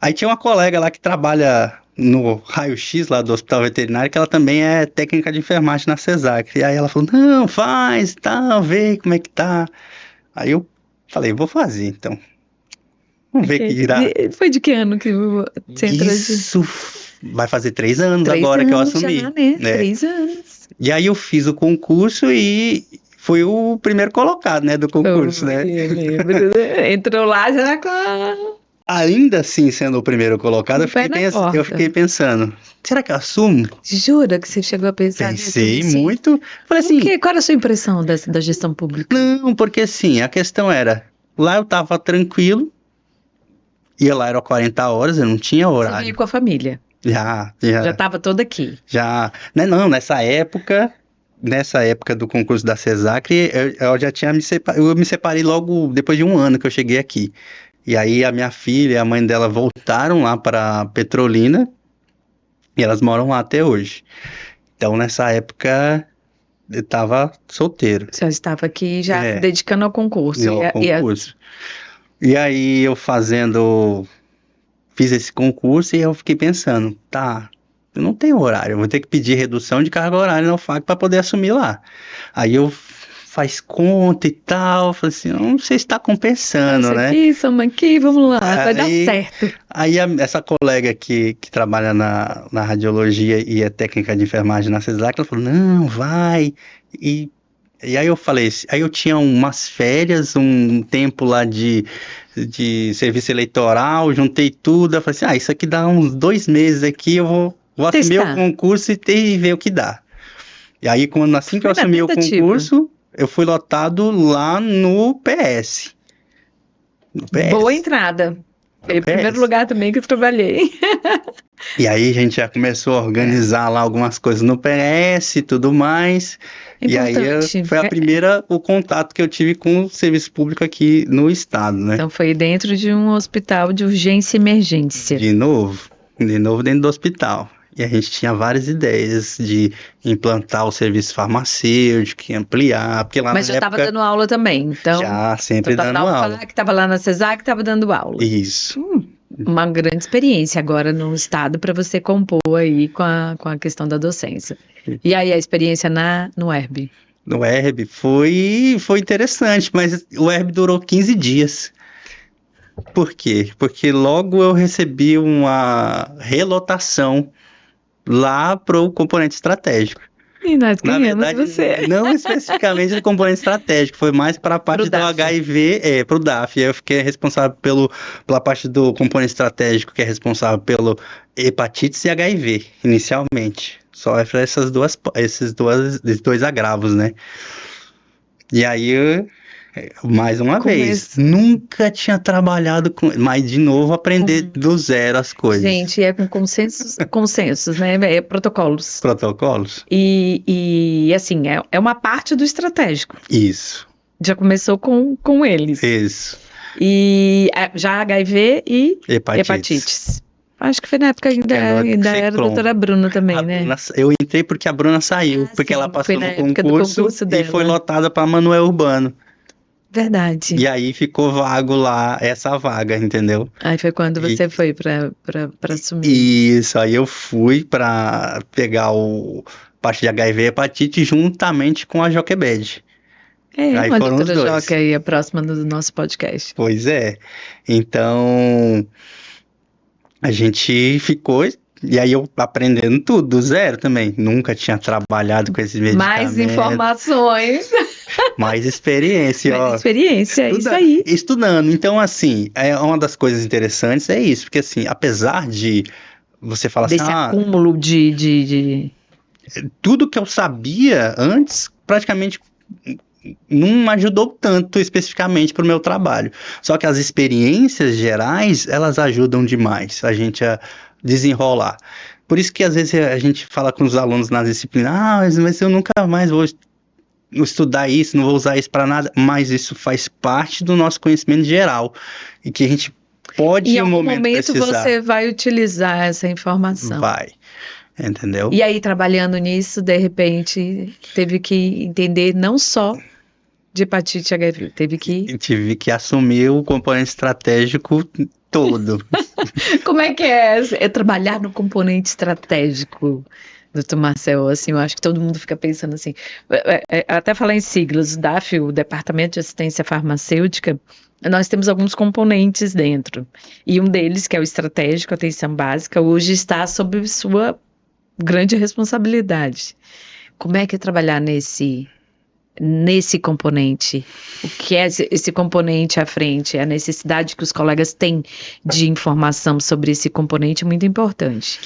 Aí tinha uma colega lá que trabalha no raio-x lá do hospital veterinário, que ela também é técnica de enfermagem na Cesacre. E aí ela falou, não, faz, tá, vê como é que tá. Aí eu falei, vou fazer então. Vamos ver que irá. Foi de que ano que você entrou? Isso vai fazer 3 anos agora que eu assumi. Já, né? 3 anos. E aí eu fiz o concurso e fui o primeiro colocado, né, do concurso, né? Entrou lá já com... Ainda assim, sendo o primeiro colocado, eu fiquei pensando, será que eu assumo? Jura que você chegou a pensar nisso? Pensei muito. Falei assim... Qual era a sua impressão da gestão pública? Não, porque assim, a questão era, lá eu tava tranquilo, ia lá, era 40 horas, eu não tinha horário. Você veio com a família? Já estava toda aqui? Já. Não, nessa época do concurso da Cesacre, eu já tinha eu me separei logo depois de 1 ano que eu cheguei aqui. E aí a minha filha e a mãe dela voltaram lá para Petrolina e elas moram lá até hoje. Então nessa época eu estava solteiro. Você estava aqui já dedicando ao concurso. Ao concurso. E aí eu fiz esse concurso e eu fiquei pensando, tá, eu não tenho horário, eu vou ter que pedir redução de carga horária na UFAC para poder assumir lá. Aí eu faz conta e tal, falei assim, não sei se está compensando, né? Aqui, somos aqui, vamos lá, vai dar certo. Aí essa colega que trabalha na radiologia e é técnica de enfermagem na Cesacre, ela falou, não, vai, e E aí eu falei, aí eu tinha umas férias, um tempo lá de serviço eleitoral, juntei tudo, eu falei assim, isso aqui dá uns 2 meses aqui, eu vou assumir o concurso e ver o que dá. E aí, assim que eu assumi o concurso, eu fui lotado lá no PS. Boa entrada. Foi o primeiro lugar também que eu trabalhei. E aí a gente já começou a organizar lá algumas coisas no PS e tudo mais. Importante. E aí foi o contato que eu tive com o serviço público aqui no estado, né? Então foi dentro de um hospital de urgência e emergência. De novo dentro do hospital. E a gente tinha várias ideias de implantar o serviço farmacêutico, ampliar, porque lá Mas na já época... estava dando aula também, então... Já, sempre dando aula. Que estava lá na CESAC, estava dando aula. Isso. Uma grande experiência agora no estado para você compor aí com a questão da docência. E aí a experiência no ERB? No ERB foi interessante, mas o ERB durou 15 dias. Por quê? Porque logo eu recebi uma relotação lá para o componente estratégico. E nós Na verdade, você. não especificamente do componente estratégico, foi mais para a parte do HIV, para o DAF. Eu fiquei responsável pela parte do componente estratégico, que é responsável pelo hepatites e HIV, inicialmente. Só é para esses dois agravos, né? E aí, mais uma vez, nunca tinha trabalhado com... Mas, de novo, aprender do zero as coisas. Gente, é com consensos, né? É protocolos. Protocolos. E assim, é uma parte do estratégico. Isso. Já começou com eles. Isso. E já HIV e hepatites. Acho que foi na época ainda era a doutora Bruna também, né? Eu entrei porque a Bruna saiu, porque ela passou no concurso e foi lotada para Manoel Urbano. Verdade. E aí ficou vago lá, essa vaga, entendeu? Aí foi quando você foi para assumir. Isso, aí eu fui para pegar parte de HIV e hepatite juntamente com a Joquebed. Aí a doutora Joque aí, a próxima do nosso podcast. Pois é. Então... A gente ficou, e aí eu aprendendo tudo, do zero também. Nunca tinha trabalhado com esses medicamentos. Mais informações. Mais experiência, Mais experiência, é isso aí. Estudando. Então, assim, uma das coisas interessantes é isso, porque assim, apesar de você falar desse acúmulo de... Tudo que eu sabia antes, praticamente... não ajudou tanto especificamente para o meu trabalho. Só que as experiências gerais, elas ajudam demais a gente a desenrolar. Por isso que às vezes a gente fala com os alunos nas disciplinas, mas eu nunca mais vou estudar isso, não vou usar isso para nada, mas isso faz parte do nosso conhecimento geral e que a gente pode em algum momento precisar. Você vai utilizar essa informação. Vai. Entendeu? E aí, trabalhando nisso, de repente, teve que entender não só de hepatite HIV, tive que assumir o componente estratégico todo. Como é que é trabalhar no componente estratégico, doutor Marcel? Assim, eu acho que todo mundo fica pensando assim, até falar em siglas, o DAF, o Departamento de Assistência Farmacêutica, nós temos alguns componentes dentro, e um deles, que é o estratégico, atenção básica, hoje está sob sua grande responsabilidade. Como é que é trabalhar nesse componente? O que é esse componente à frente? A necessidade que os colegas têm de informação sobre esse componente é muito importante.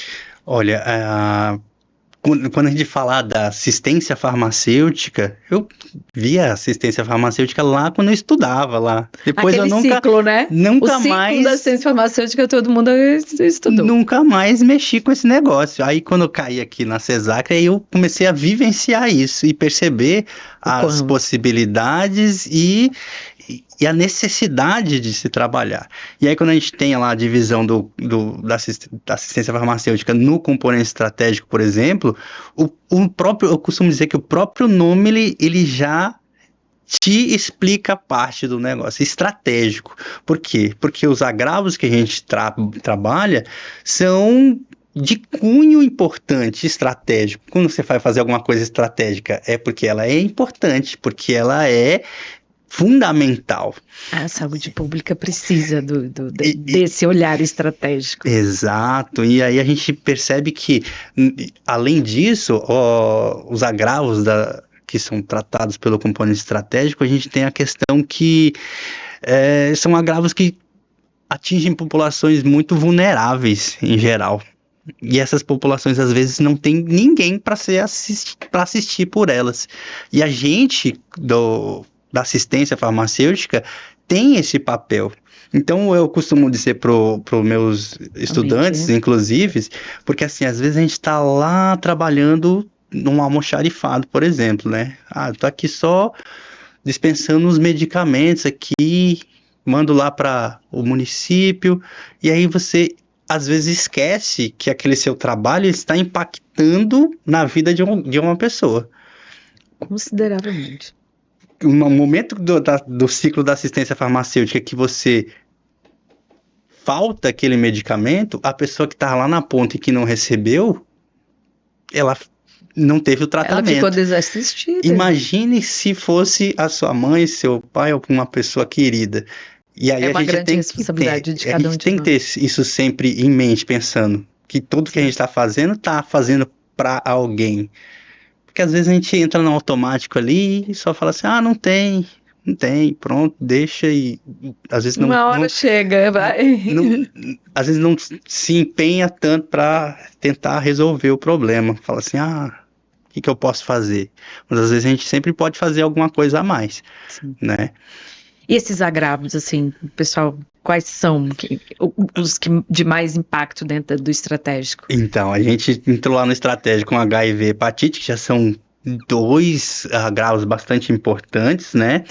Olha, quando a gente fala da assistência farmacêutica, eu via assistência farmacêutica lá quando eu estudava lá. Depois aquele eu nunca, ciclo, né? Nunca o ciclo mais da assistência farmacêutica todo mundo estudou. Nunca mais mexi com esse negócio. Aí quando eu caí aqui na CESAC, aí eu comecei a vivenciar isso e perceber as possibilidades e a necessidade de se trabalhar. E aí quando a gente tem lá a divisão da assistência farmacêutica no componente estratégico, por exemplo, eu costumo dizer que o próprio nome ele já te explica parte do negócio estratégico. Por quê? Porque os agravos que a gente trabalha são de cunho importante, estratégico. Quando você vai fazer alguma coisa estratégica, é porque ela é importante, porque ela é fundamental. A saúde pública precisa desse olhar estratégico. Exato, e aí a gente percebe que, além disso, os agravos que são tratados pelo componente estratégico, a gente tem a questão que são agravos que atingem populações muito vulneráveis em geral. E essas populações, às vezes, não tem ninguém para assistir por elas. E a gente da assistência farmacêutica tem esse papel. Então, eu costumo dizer para os meus estudantes, inclusive, porque, assim, às vezes a gente está lá trabalhando num almoxarifado, por exemplo, né? Eu tô aqui só dispensando os medicamentos aqui, mando lá para o município, e aí você às vezes esquece que aquele seu trabalho está impactando na vida de uma pessoa. Consideravelmente. No momento do ciclo da assistência farmacêutica que você falta aquele medicamento, a pessoa que está lá na ponta e que não recebeu, ela não teve o tratamento. Ela ficou desassistida. Imagine se fosse a sua mãe, seu pai ou uma pessoa querida. E aí uma grande responsabilidade de cada um de nós. A gente tem que ter isso sempre em mente, pensando que tudo que a gente está fazendo para alguém. Porque às vezes a gente entra no automático ali e só fala assim, não tem, pronto, deixa e às vezes uma hora chega, vai. Às vezes não se empenha tanto para tentar resolver o problema. Fala assim, o que eu posso fazer? Mas às vezes a gente sempre pode fazer alguma coisa a mais, né? E esses agravos, assim, pessoal, quais são os que de mais impacto dentro do estratégico? Então, a gente entrou lá no estratégico com HIV e hepatite, que já são 2 agravos bastante importantes, né?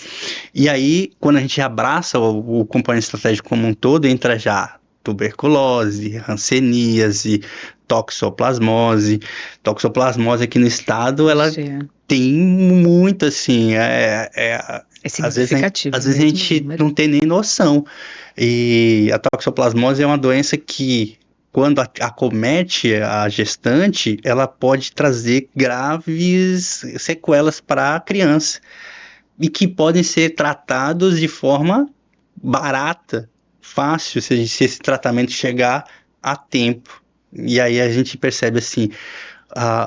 E aí, quando a gente abraça o componente estratégico como um todo, entra já tuberculose, hanseníase, toxoplasmose. Toxoplasmose aqui no estado, ela tem muito, assim, significativo. Às vezes a gente não tem nem noção. E a toxoplasmose é uma doença que, quando acomete a gestante, ela pode trazer graves sequelas para a criança. E que podem ser tratados de forma barata, fácil, se esse tratamento chegar a tempo. E aí a gente percebe, assim,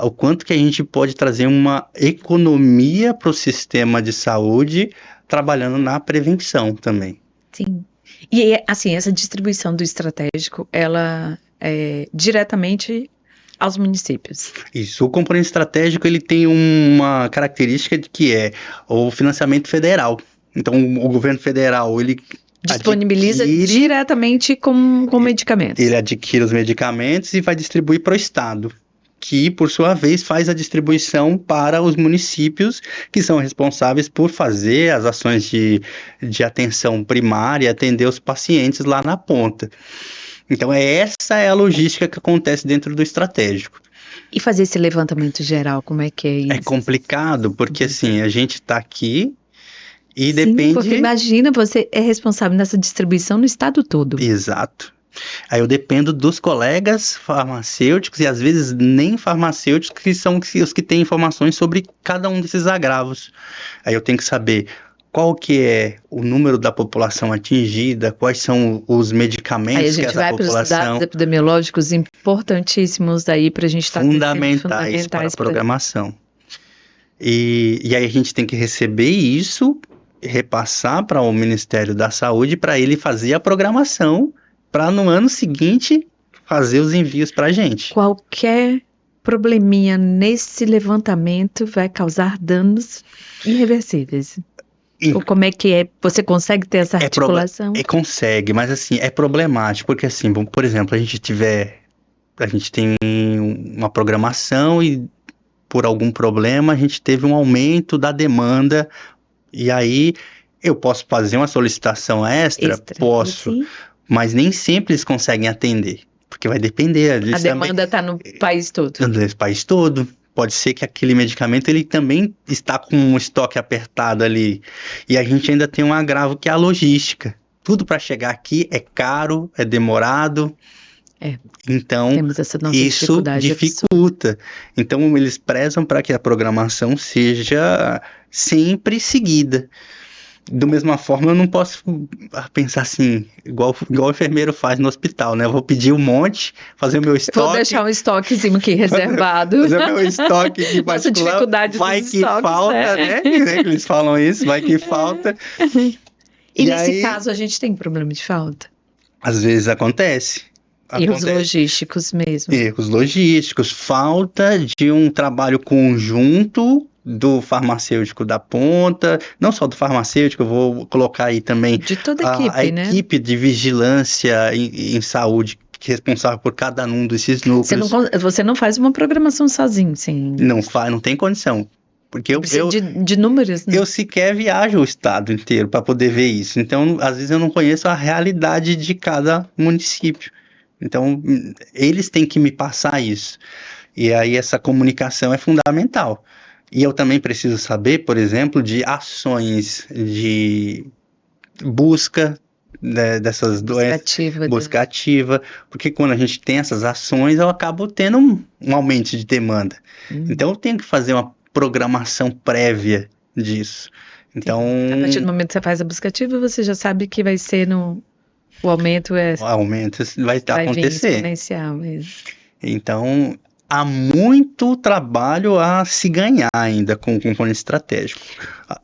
o quanto que a gente pode trazer uma economia para o sistema de saúde trabalhando na prevenção também. Sim. E, assim, essa distribuição do estratégico, ela é diretamente aos municípios. Isso. O componente estratégico, ele tem uma característica de que é o financiamento federal. Então, o governo federal, ele disponibiliza diretamente com medicamentos. Ele adquire os medicamentos e vai distribuir para o estado, que, por sua vez, faz a distribuição para os municípios, que são responsáveis por fazer as ações de atenção primária e atender os pacientes lá na ponta. Então, essa é a logística que acontece dentro do estratégico. E fazer esse levantamento geral, como é que é isso? É complicado, porque, assim, a gente está aqui e Sim, depende... porque imagina, você é responsável nessa distribuição no estado todo. Exato. Aí eu dependo dos colegas farmacêuticos e às vezes nem farmacêuticos, que são os que têm informações sobre cada um desses agravos. Aí eu tenho que saber qual que é o número da população atingida, quais são os medicamentos que essa população... Aí a gente vai para os dados epidemiológicos importantíssimos aí para a gente estar... Fundamentais para a programação. E aí a gente tem que receber isso, repassar para o Ministério da Saúde para ele fazer a programação, para no ano seguinte fazer os envios para a gente. Qualquer probleminha nesse levantamento vai causar danos irreversíveis. Ou como é que é? Você consegue ter essa articulação? Consegue, mas assim, é problemático, porque assim, por exemplo, a gente tem uma programação e por algum problema a gente teve um aumento da demanda, e aí eu posso fazer uma solicitação extra? Posso. Sim. Mas nem sempre eles conseguem atender, porque vai depender. A demanda está no país todo. No país todo. Pode ser que aquele medicamento ele também está com um estoque apertado ali. E a gente ainda tem um agravo que é a logística. Tudo para chegar aqui é caro, é demorado. Então, isso dificulta. Então, eles prezam para que a programação seja sempre seguida. Da mesma forma, eu não posso pensar assim, igual o enfermeiro faz no hospital, né? Eu vou pedir um monte, fazer o meu estoque. Vou deixar um estoquezinho aqui reservado. Fazer o meu estoque aqui Nossa particular. dificuldade Vai dos que estoques, falta, né? Eles falam isso, vai que falta. E nesse aí, caso, a gente tem problema de falta? às vezes acontece. Erros logísticos mesmo. Erros logísticos, falta de um trabalho conjunto do farmacêutico da ponta, não só do farmacêutico, eu vou colocar aí também De toda a equipe, né? equipe de vigilância em saúde, que é responsável por cada um desses núcleos. Você não faz uma programação sozinho, sim. Não tem condição. Porque de números, né? Eu sequer viajo o estado inteiro para poder ver isso. Então, às vezes eu não conheço a realidade de cada município. Então, eles têm que me passar isso. E aí essa comunicação é fundamental. E eu também preciso saber, por exemplo, de ações de busca, né, dessas doenças, busca ativa, porque quando a gente tem essas ações, eu acabo tendo um aumento de demanda. Então, eu tenho que fazer uma programação prévia disso. Então, a partir do momento que você faz a busca ativa, você já sabe que vai ser o aumento vai acontecer. Vir exponencial mesmo. Então, há muito trabalho a se ganhar ainda com o componente estratégico.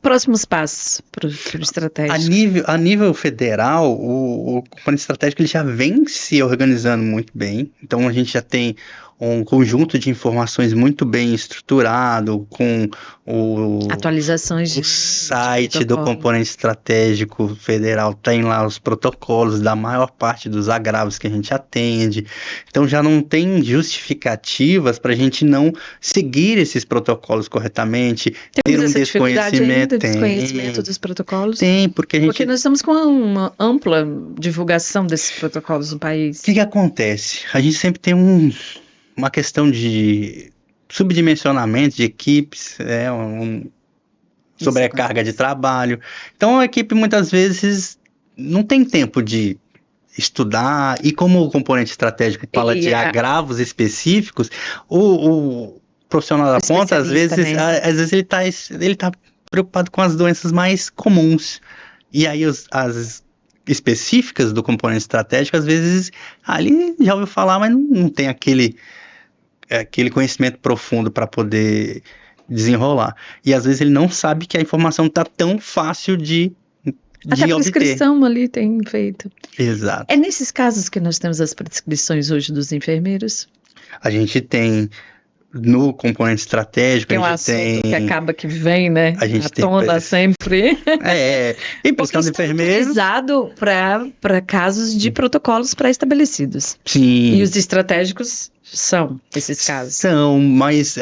Próximos passos para o estratégico. A nível federal, o componente estratégico ele já vem se organizando muito bem. Então, a gente já tem um conjunto de informações muito bem estruturado, com atualizações o site do componente estratégico federal, tem lá os protocolos da maior parte dos agravos que a gente atende. Então já não tem justificativas para a gente não seguir esses protocolos corretamente, ter um desconhecimento. Desconhecimento dos protocolos? Tem, porque nós estamos com uma ampla divulgação desses protocolos no país. O que acontece? A gente sempre tem uma questão de subdimensionamento de equipes, sobrecarga de trabalho. Então a equipe muitas vezes não tem tempo de estudar, e como o componente estratégico fala de agravos específicos, o profissional da ponta, às vezes ele tá preocupado com as doenças mais comuns. E aí as específicas do componente estratégico, às vezes, ali já ouviu falar, mas não tem aquele conhecimento profundo para poder desenrolar. E às vezes ele não sabe que a informação está tão fácil de até a prescrição ali tem feito. Exato. É nesses casos que nós temos as prescrições hoje dos enfermeiros? A gente tem no componente estratégico, a gente tem que acaba que vem, né? A gente tona sempre. E prescrição de enfermeiro utilizado para casos de protocolos pré-estabelecidos. Sim. E os estratégicos são esses casos. São, mas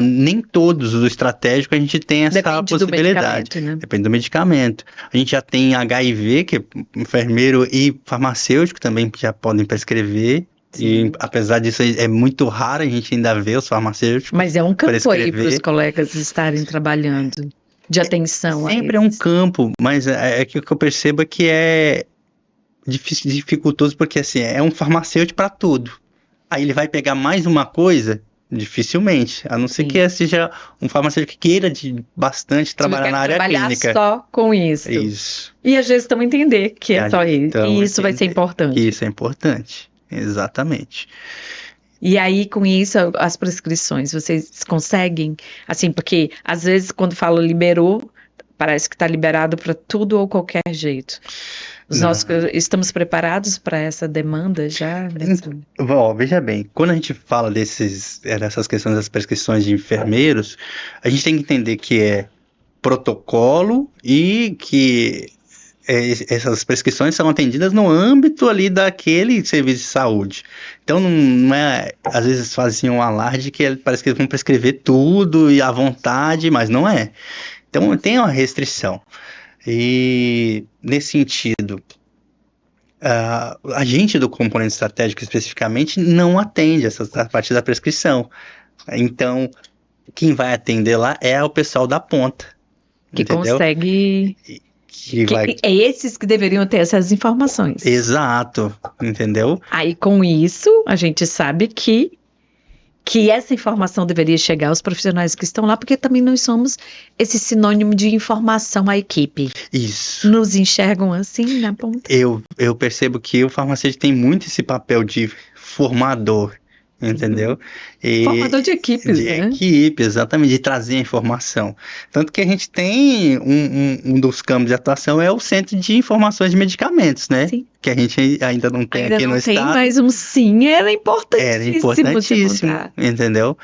nem todos os estratégicos a gente tem essa possibilidade. Né? Depende do medicamento. A gente já tem HIV, que enfermeiro e farmacêutico também já podem prescrever. Sim. E apesar disso, é muito raro a gente ainda ver os farmacêuticos. Mas é um campo aí para os colegas estarem trabalhando de atenção. Sempre é um campo, mas é que o que eu percebo é que é dificultoso, porque assim, é um farmacêutico para tudo. Aí ele vai pegar mais uma coisa, dificilmente, a não ser que seja um farmacêutico que queira bastante trabalhar na área clínica. Só com isso. Isso. E às vezes estão entender que é só isso. E isso vai ser importante. Isso é importante. Exatamente. E aí, com isso, as prescrições, vocês conseguem, assim, porque às vezes quando fala liberou, parece que está liberado para tudo ou qualquer jeito. Nós estamos preparados para essa demanda já? Veja bem, quando a gente fala dessas questões das prescrições de enfermeiros, a gente tem que entender que é protocolo e que essas prescrições são atendidas no âmbito ali daquele serviço de saúde. Então não é, às vezes faziam um alarde que parece que eles vão prescrever tudo e à vontade, mas não é. Então tem uma restrição. E nesse sentido, a gente do componente estratégico especificamente não atende a partir da prescrição. Então quem vai atender lá é o pessoal da ponta. Que entendeu? Consegue... É esses que deveriam ter essas informações. Exato, entendeu? Aí com isso, a gente sabe que que essa informação deveria chegar aos profissionais que estão lá, porque também nós somos esse sinônimo de informação à equipe. Isso. Nos enxergam assim na ponta? Eu percebo que o farmacêutico tem muito esse papel de formador, entendeu? Formador de equipes, De né? equipe, exatamente, de trazer a informação. Tanto que a gente tem um dos campos de atuação é o Centro de Informações de Medicamentos, né? Sim. Que a gente ainda não tem Ainda aqui não no tem, estado. mas um sim era importantíssimo. Era importantíssimo, você montar. entendeu?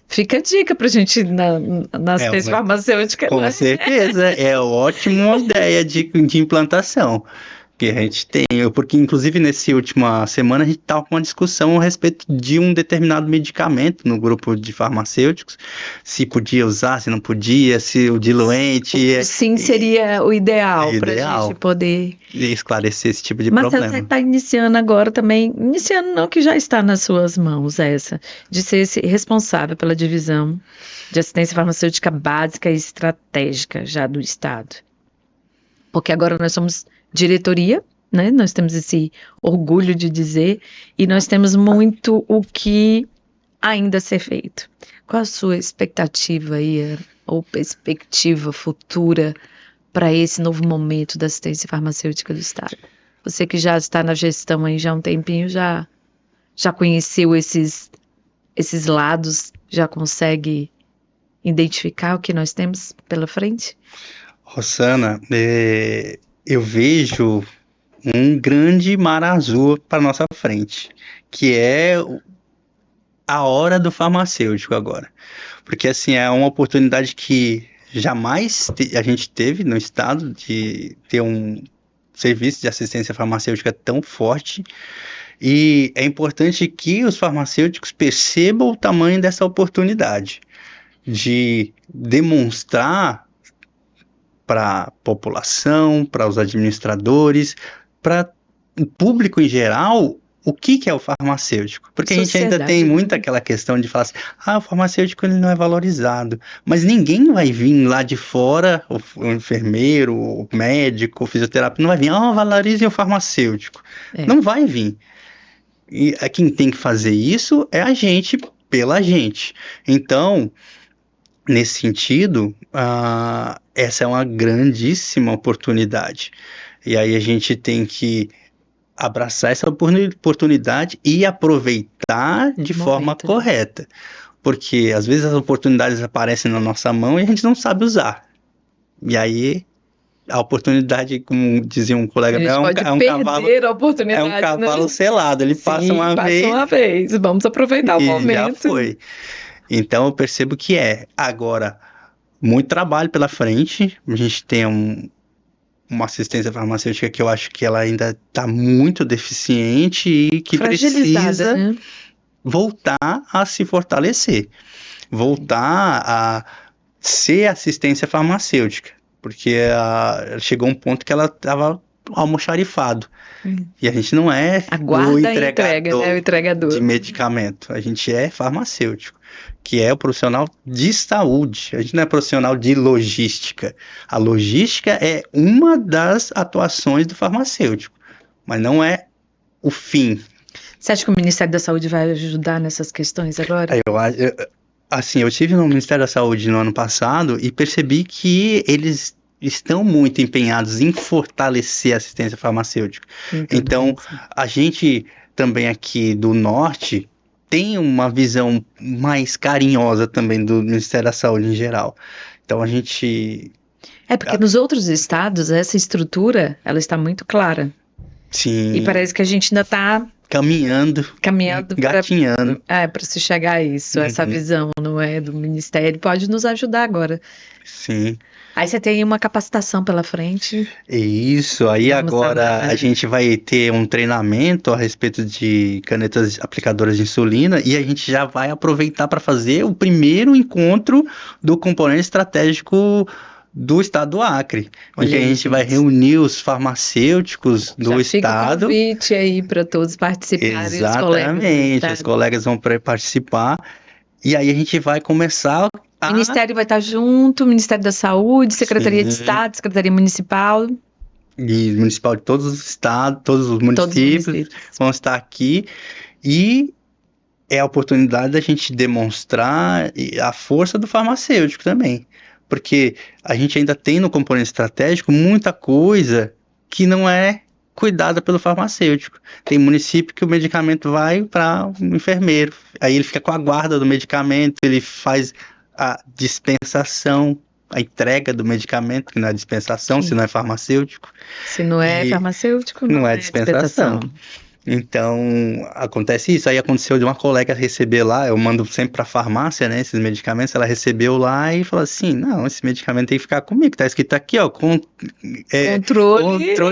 Fica a dica pra gente ir na assistência farmacêutica. Com né? certeza, é ótima ideia de implantação que a gente tem, porque inclusive nessa última semana a gente estava com uma discussão a respeito de um determinado medicamento no grupo de farmacêuticos, se podia usar, se não podia, se o diluente... Sim, seria o ideal para a gente poder esclarecer esse tipo de Mas problema. você está iniciando agora também, iniciando não, que já está nas suas mãos de ser esse responsável pela divisão de assistência farmacêutica básica e estratégica já do Estado. Porque agora nós somos diretoria, né? Nós temos esse orgulho de dizer e nós temos muito o que ainda a ser feito. Qual a sua expectativa aí, ou perspectiva futura para esse novo momento da assistência farmacêutica do Estado? Você que já está na gestão aí já há um tempinho, já conheceu esses lados, já consegue identificar o que nós temos pela frente? Rosana, eu vejo um grande mar azul para nossa frente, que é a hora do farmacêutico agora. Porque assim, é uma oportunidade que jamais a gente teve no estado de ter um serviço de assistência farmacêutica tão forte. E é importante que os farmacêuticos percebam o tamanho dessa oportunidade de demonstrar para a população, para os administradores, para o público em geral, o que é o farmacêutico. Porque a gente ainda tem muito aquela questão de falar assim, o farmacêutico ele não é valorizado. Mas ninguém vai vir lá de fora, o enfermeiro, o médico, o fisioterapeuta, não vai vir, valorizem o farmacêutico. Não vai vir. E quem tem que fazer isso é a gente, pela gente. Então, nesse sentido, essa é uma grandíssima oportunidade. E aí a gente tem que abraçar essa oportunidade e aproveitar de forma correta. Porque às vezes as oportunidades aparecem na nossa mão e a gente não sabe usar. E aí a oportunidade, como dizia um colega meu, é um cavalo selado. Ele passa uma vez. Vamos aproveitar o momento. Já foi. Então eu percebo que agora muito trabalho pela frente. A gente tem uma assistência farmacêutica que eu acho que ela ainda está muito deficiente e que precisa, né, voltar a se fortalecer, voltar a ser assistência farmacêutica, porque chegou um ponto que ela estava almoxarifado. E a gente não é o entregador de medicamento, a gente é farmacêutico, que é o profissional de saúde. A gente não é profissional de logística. A logística é uma das atuações do farmacêutico, mas não é o fim. Você acha que o Ministério da Saúde vai ajudar nessas questões agora? Eu estive no Ministério da Saúde no ano passado e percebi que eles estão muito empenhados em fortalecer a assistência farmacêutica. Então, a gente também aqui do Norte tem uma visão mais carinhosa também do Ministério da Saúde em geral. Então, a gente... porque nos outros estados, essa estrutura, ela está muito clara. Sim. E parece que a gente ainda está... Caminhando, gatinhando. Para se chegar a isso, essa visão, não é, do Ministério, pode nos ajudar agora. Sim. Aí você tem uma capacitação pela frente. Isso, aí agora a gente vai ter um treinamento a respeito de canetas aplicadoras de insulina e a gente já vai aproveitar para fazer o primeiro encontro do componente estratégico do estado do Acre, onde a gente vai reunir os farmacêuticos do estado. Fica o convite aí para todos participarem. Exatamente, os colegas vão participar e aí a gente vai começar... O Ministério vai estar junto, Ministério da Saúde, Secretaria de Estado, Secretaria Municipal. E municipal de todos os estados, todos os municípios vão estar aqui. E é a oportunidade da gente demonstrar a força do farmacêutico também. Porque a gente ainda tem no componente estratégico muita coisa que não é cuidada pelo farmacêutico. Tem município que o medicamento vai para um enfermeiro, aí ele fica com a guarda do medicamento, ele faz a dispensação, a entrega do medicamento, que não é dispensação, Sim. se não é farmacêutico. Se não é E farmacêutico, não é dispensação. Então, acontece isso. Aí aconteceu de uma colega receber lá, eu mando sempre para a farmácia, né, esses medicamentos, ela recebeu lá e falou assim, não, esse medicamento tem que ficar comigo, tá escrito aqui, ó, controle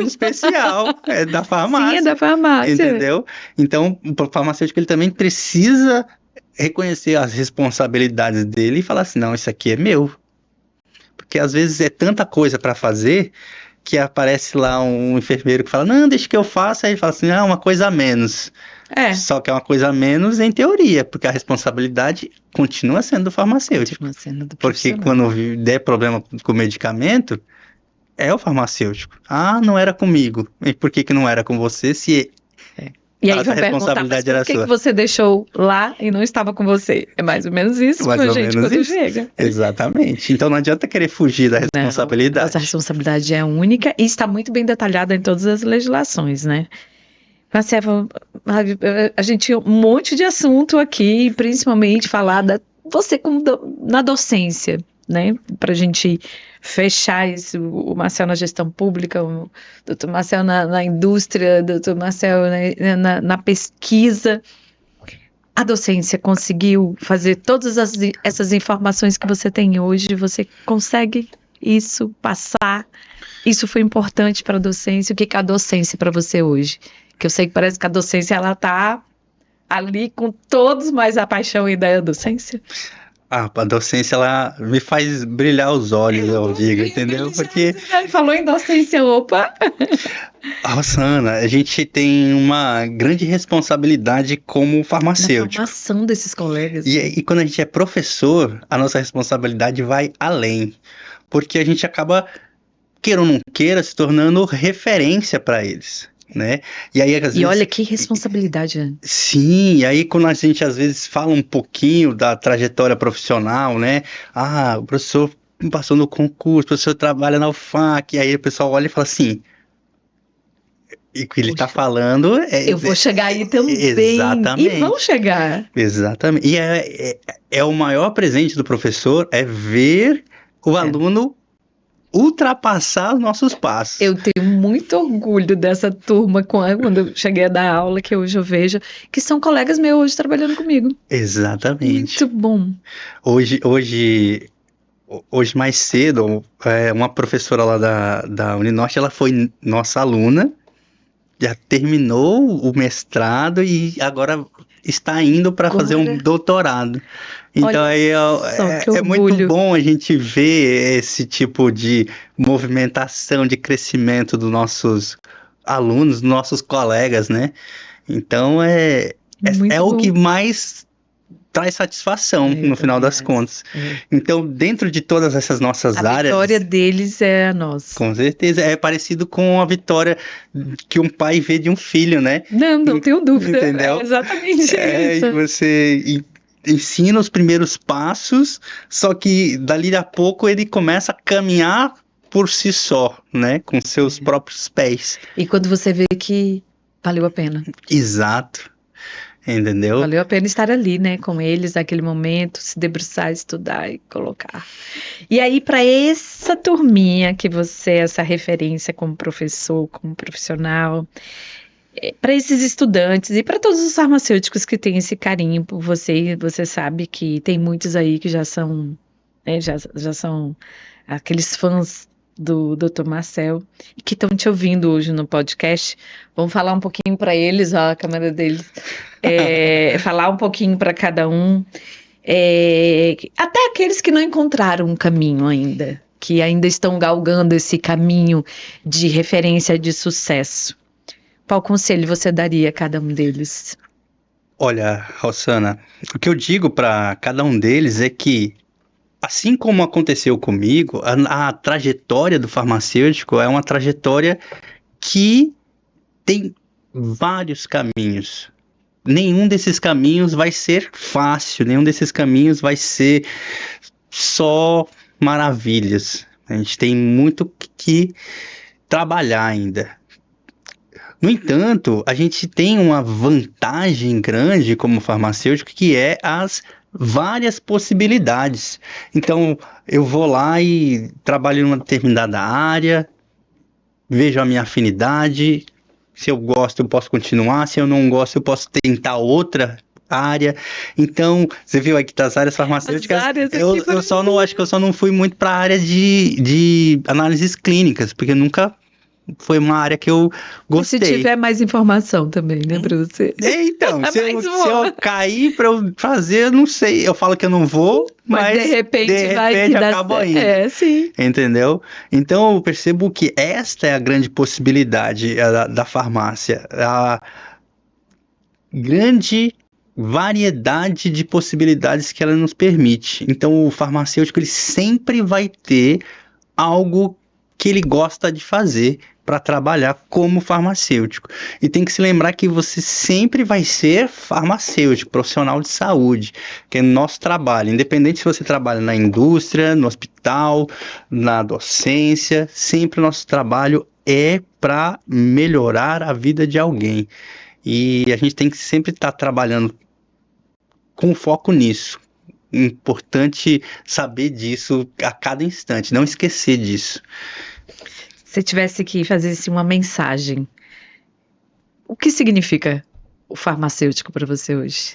especial, é da farmácia. Sim, é da farmácia. Entendeu? Então, o farmacêutico, ele também precisa reconhecer as responsabilidades dele e falar assim, não, isso aqui é meu. Porque às vezes é tanta coisa para fazer que aparece lá um enfermeiro que fala, não, deixa que eu faça, aí ele fala assim, ah, uma coisa a menos. Só que é uma coisa a menos em teoria, porque a responsabilidade continua sendo do farmacêutico. Continua sendo do porque profissional. quando der problema com o medicamento, é o farmacêutico. Ah, não era comigo. E por que não era com você se E aí a vai perguntar, mas por que você deixou lá e não estava com você? É mais ou menos isso mais com a ou gente menos quando isso. chega. Exatamente. Então não adianta querer fugir da responsabilidade. Não, a responsabilidade é única e está muito bem detalhada em todas as legislações, né? Marcelo, a gente tinha um monte de assunto aqui, principalmente falar você na docência, né? Para a gente fechar isso, o Marcel na gestão pública, o doutor Marcel na indústria, o doutor Marcel na pesquisa. A docência conseguiu fazer todas essas informações que você tem hoje, você consegue isso, passar, isso foi importante para a docência. O que é a docência para você hoje? Que eu sei que parece que a docência, ela tá ali com todos, mas a paixão ainda é a docência. A docência, ela me faz brilhar os olhos, eu digo, entendeu? Porque... Falou em docência, opa! Rosana, a gente tem uma grande responsabilidade como farmacêutico. Na formação desses colegas. E quando a gente é professor, a nossa responsabilidade vai além. Porque a gente acaba, queira ou não queira, se tornando referência para eles. Né? E aí, às vezes, olha que responsabilidade, né? Sim, e aí quando a gente às vezes fala um pouquinho da trajetória profissional, né? Ah, o professor passou no concurso, o professor trabalha na UFAC, e aí o pessoal olha e fala assim, e o que ele está falando é... Eu vou chegar aí também. Exatamente. E vão chegar. Exatamente. E é o maior presente do professor, é ver o aluno ultrapassar os nossos passos. Eu tenho muito orgulho dessa turma quando eu cheguei a dar aula, que hoje eu vejo, que são colegas meus hoje trabalhando comigo. Exatamente. Muito bom. Hoje mais cedo, uma professora lá da Uninorte, ela foi nossa aluna, já terminou o mestrado e agora está indo para fazer um doutorado. Então aí é muito bom a gente ver esse tipo de movimentação, de crescimento dos nossos alunos, dos nossos colegas, né? Então é o que mais traz satisfação no final das contas. Então, dentro de todas essas nossas áreas... A vitória deles é a nossa. Com certeza. É parecido com a vitória que um pai vê de um filho, né? Não tenho dúvida. Entendeu? É exatamente isso. E você ensina os primeiros passos, só que dali a pouco ele começa a caminhar por si só, né? Com seus próprios pés. E quando você vê que valeu a pena. Exato. Entendeu? Valeu a pena estar ali, né, com eles naquele momento, se debruçar, estudar e colocar. E aí, para essa turminha que você é essa referência como professor, como profissional, para esses estudantes e para todos os farmacêuticos que têm esse carinho por você, você sabe que tem muitos aí que já são, né, já são aqueles fãs do Dr. Marcel, que estão te ouvindo hoje no podcast. Vamos falar um pouquinho para eles, ó, a câmera deles, falar um pouquinho para cada um, até aqueles que não encontraram um caminho ainda, que ainda estão galgando esse caminho de referência de sucesso. Qual conselho você daria a cada um deles? Olha, Rosana, o que eu digo para cada um deles é que, assim como aconteceu comigo, a trajetória do farmacêutico é uma trajetória que tem vários caminhos. nenhum desses caminhos vai ser fácil, nenhum desses caminhos vai ser só maravilhas. A gente tem muito que trabalhar ainda. No entanto, a gente tem uma vantagem grande como farmacêutico, que é as várias possibilidades. Então, eu vou lá e trabalho em uma determinada área, vejo a minha afinidade, se eu gosto eu posso continuar, se eu não gosto eu posso tentar outra área. Então, você viu aí que das áreas farmacêuticas, eu só não acho que eu só não fui muito para a área de análises clínicas, porque nunca foi uma área que eu gostei. E se tiver mais informação também, né, para você? Então, se eu cair para eu fazer, eu não sei. Eu falo que eu não vou, mas de repente acaba indo. Sim. Entendeu? Então, eu percebo que esta é a grande possibilidade da farmácia. A grande variedade de possibilidades que ela nos permite. Então, o farmacêutico ele sempre vai ter algo que ele gosta de fazer para trabalhar como farmacêutico. E tem que se lembrar que você sempre vai ser farmacêutico, profissional de saúde, que é nosso trabalho. Independente se você trabalha na indústria, no hospital, na docência, sempre o nosso trabalho é para melhorar a vida de alguém. E a gente tem que sempre estar trabalhando com foco nisso. Importante saber disso a cada instante, não esquecer disso. Se tivesse que fazer uma mensagem, o que significa o farmacêutico para você hoje?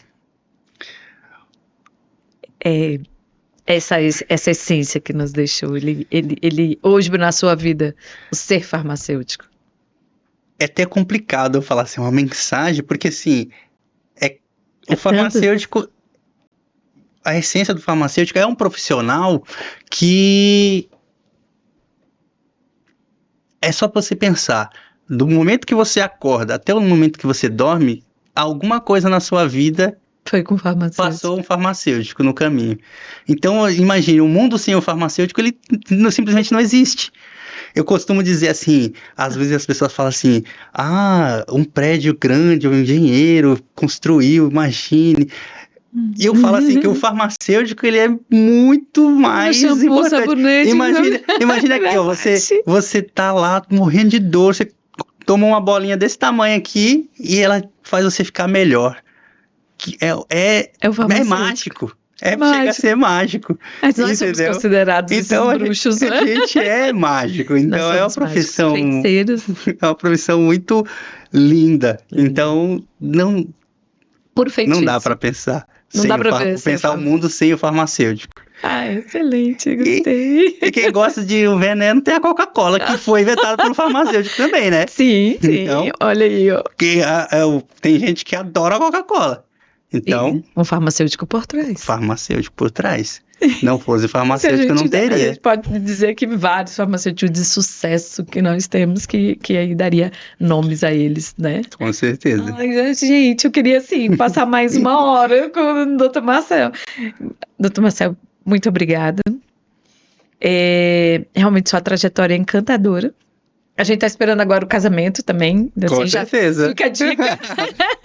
Essa essência que nos deixou, ele hoje na sua vida, o ser farmacêutico. É até complicado eu falar assim, uma mensagem, porque assim, o farmacêutico, a essência do farmacêutico é um profissional que é só pra você pensar, do momento que você acorda até o momento que você dorme, alguma coisa na sua vida foi com farmacêutico. Passou um farmacêutico no caminho. Então, imagine, o mundo sem o farmacêutico, ele simplesmente não existe. Eu costumo dizer assim, às vezes as pessoas falam assim, um prédio grande, um engenheiro construiu, imagine. E eu falo assim, que o farmacêutico, ele é muito mais importante. Sabonete, imagina aqui, ó, você tá lá morrendo de dor, você toma uma bolinha desse tamanho aqui e ela faz você ficar melhor. É mágico. Chega a ser mágico. Mas nós somos considerados bruxos, né? A gente é mágico. Então é uma profissão. É uma profissão muito linda. Então não dá para pensar. Não dá para pensar o mundo sem o farmacêutico. Excelente, gostei. E quem gosta de um veneno tem a Coca-Cola, que foi inventada pelo farmacêutico também, né? Sim. Então, olha aí, ó. Tem gente que adora a Coca-Cola. Então, um farmacêutico por trás. Farmacêutico por trás. Não fosse farmacêutico, não teria. A gente pode dizer que vários farmacêuticos de sucesso que nós temos, que aí daria nomes a eles, né? Com certeza. Gente, eu queria, assim, passar mais uma hora com o Dr. Marcel. Dr. Marcel, muito obrigada. Realmente sua trajetória é encantadora. A gente tá esperando agora o casamento também. Assim, com certeza. Fica a dica.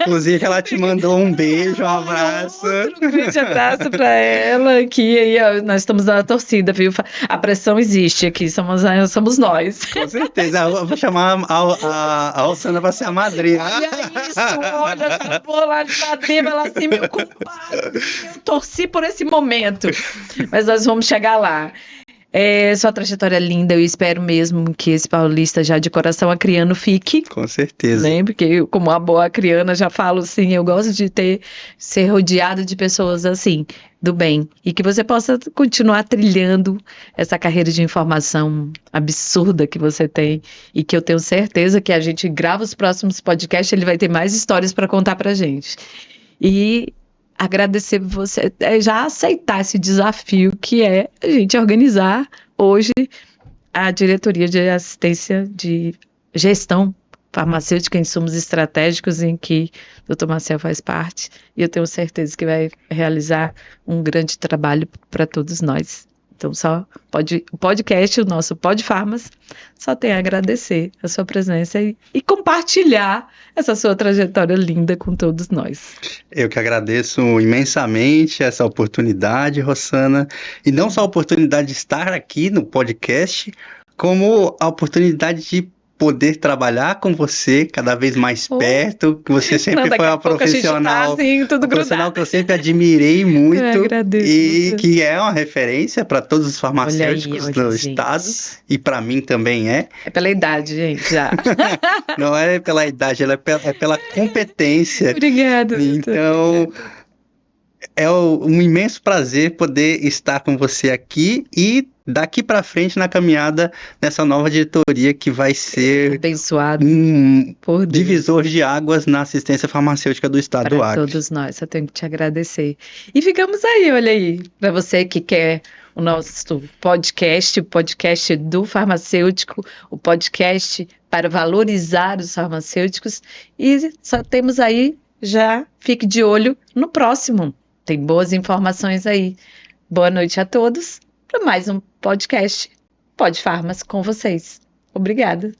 Inclusive, ela te mandou um beijo, um abraço. Um grande abraço pra ela aqui. Aí, nós estamos na torcida, viu? A pressão existe aqui, somos nós. Com certeza. Eu vou chamar a Alessandra pra ser a madrinha. Olha isso, olha, já vou lá de madrinha, ela assim, meu compadre, eu torci por esse momento. Mas nós vamos chegar lá. Sua trajetória é linda, eu espero mesmo que esse paulista já de coração acriano fique. Com certeza. Né? Porque como uma boa acriana, já falo assim, eu gosto de ser rodeado de pessoas assim, do bem. E que você possa continuar trilhando essa carreira de informação absurda que você tem. E que eu tenho certeza que a gente grava os próximos podcasts, ele vai ter mais histórias para contar pra gente. E agradecer você já aceitar esse desafio que é a gente organizar hoje a diretoria de assistência de gestão farmacêutica, insumos estratégicos, em que o Dr. Marcel faz parte, e eu tenho certeza que vai realizar um grande trabalho para todos nós. Então, o podcast, o nosso Pod Farmas, só tem a agradecer a sua presença e compartilhar essa sua trajetória linda com todos nós. Eu que agradeço imensamente essa oportunidade, Rossana, e não só a oportunidade de estar aqui no podcast, como a oportunidade de poder trabalhar com você cada vez mais perto, que você sempre foi uma profissional, tudo uma profissional que eu sempre admirei muito e que é uma referência para todos os farmacêuticos do estado e para mim também é. É pela idade, gente, já. Não é pela idade, ela é pela competência. Obrigada. Então, é um imenso prazer poder estar com você aqui e daqui para frente na caminhada nessa nova diretoria que vai ser abençoado por divisor de águas na assistência farmacêutica do estado do Acre. Para todos nós, eu tenho que te agradecer. E ficamos aí, olha aí, para você que quer o nosso podcast, o podcast do farmacêutico, o podcast para valorizar os farmacêuticos, e só temos aí, já fique de olho no próximo. Tem boas informações aí. Boa noite a todos para mais um podcast Pod Farmas com vocês. Obrigada.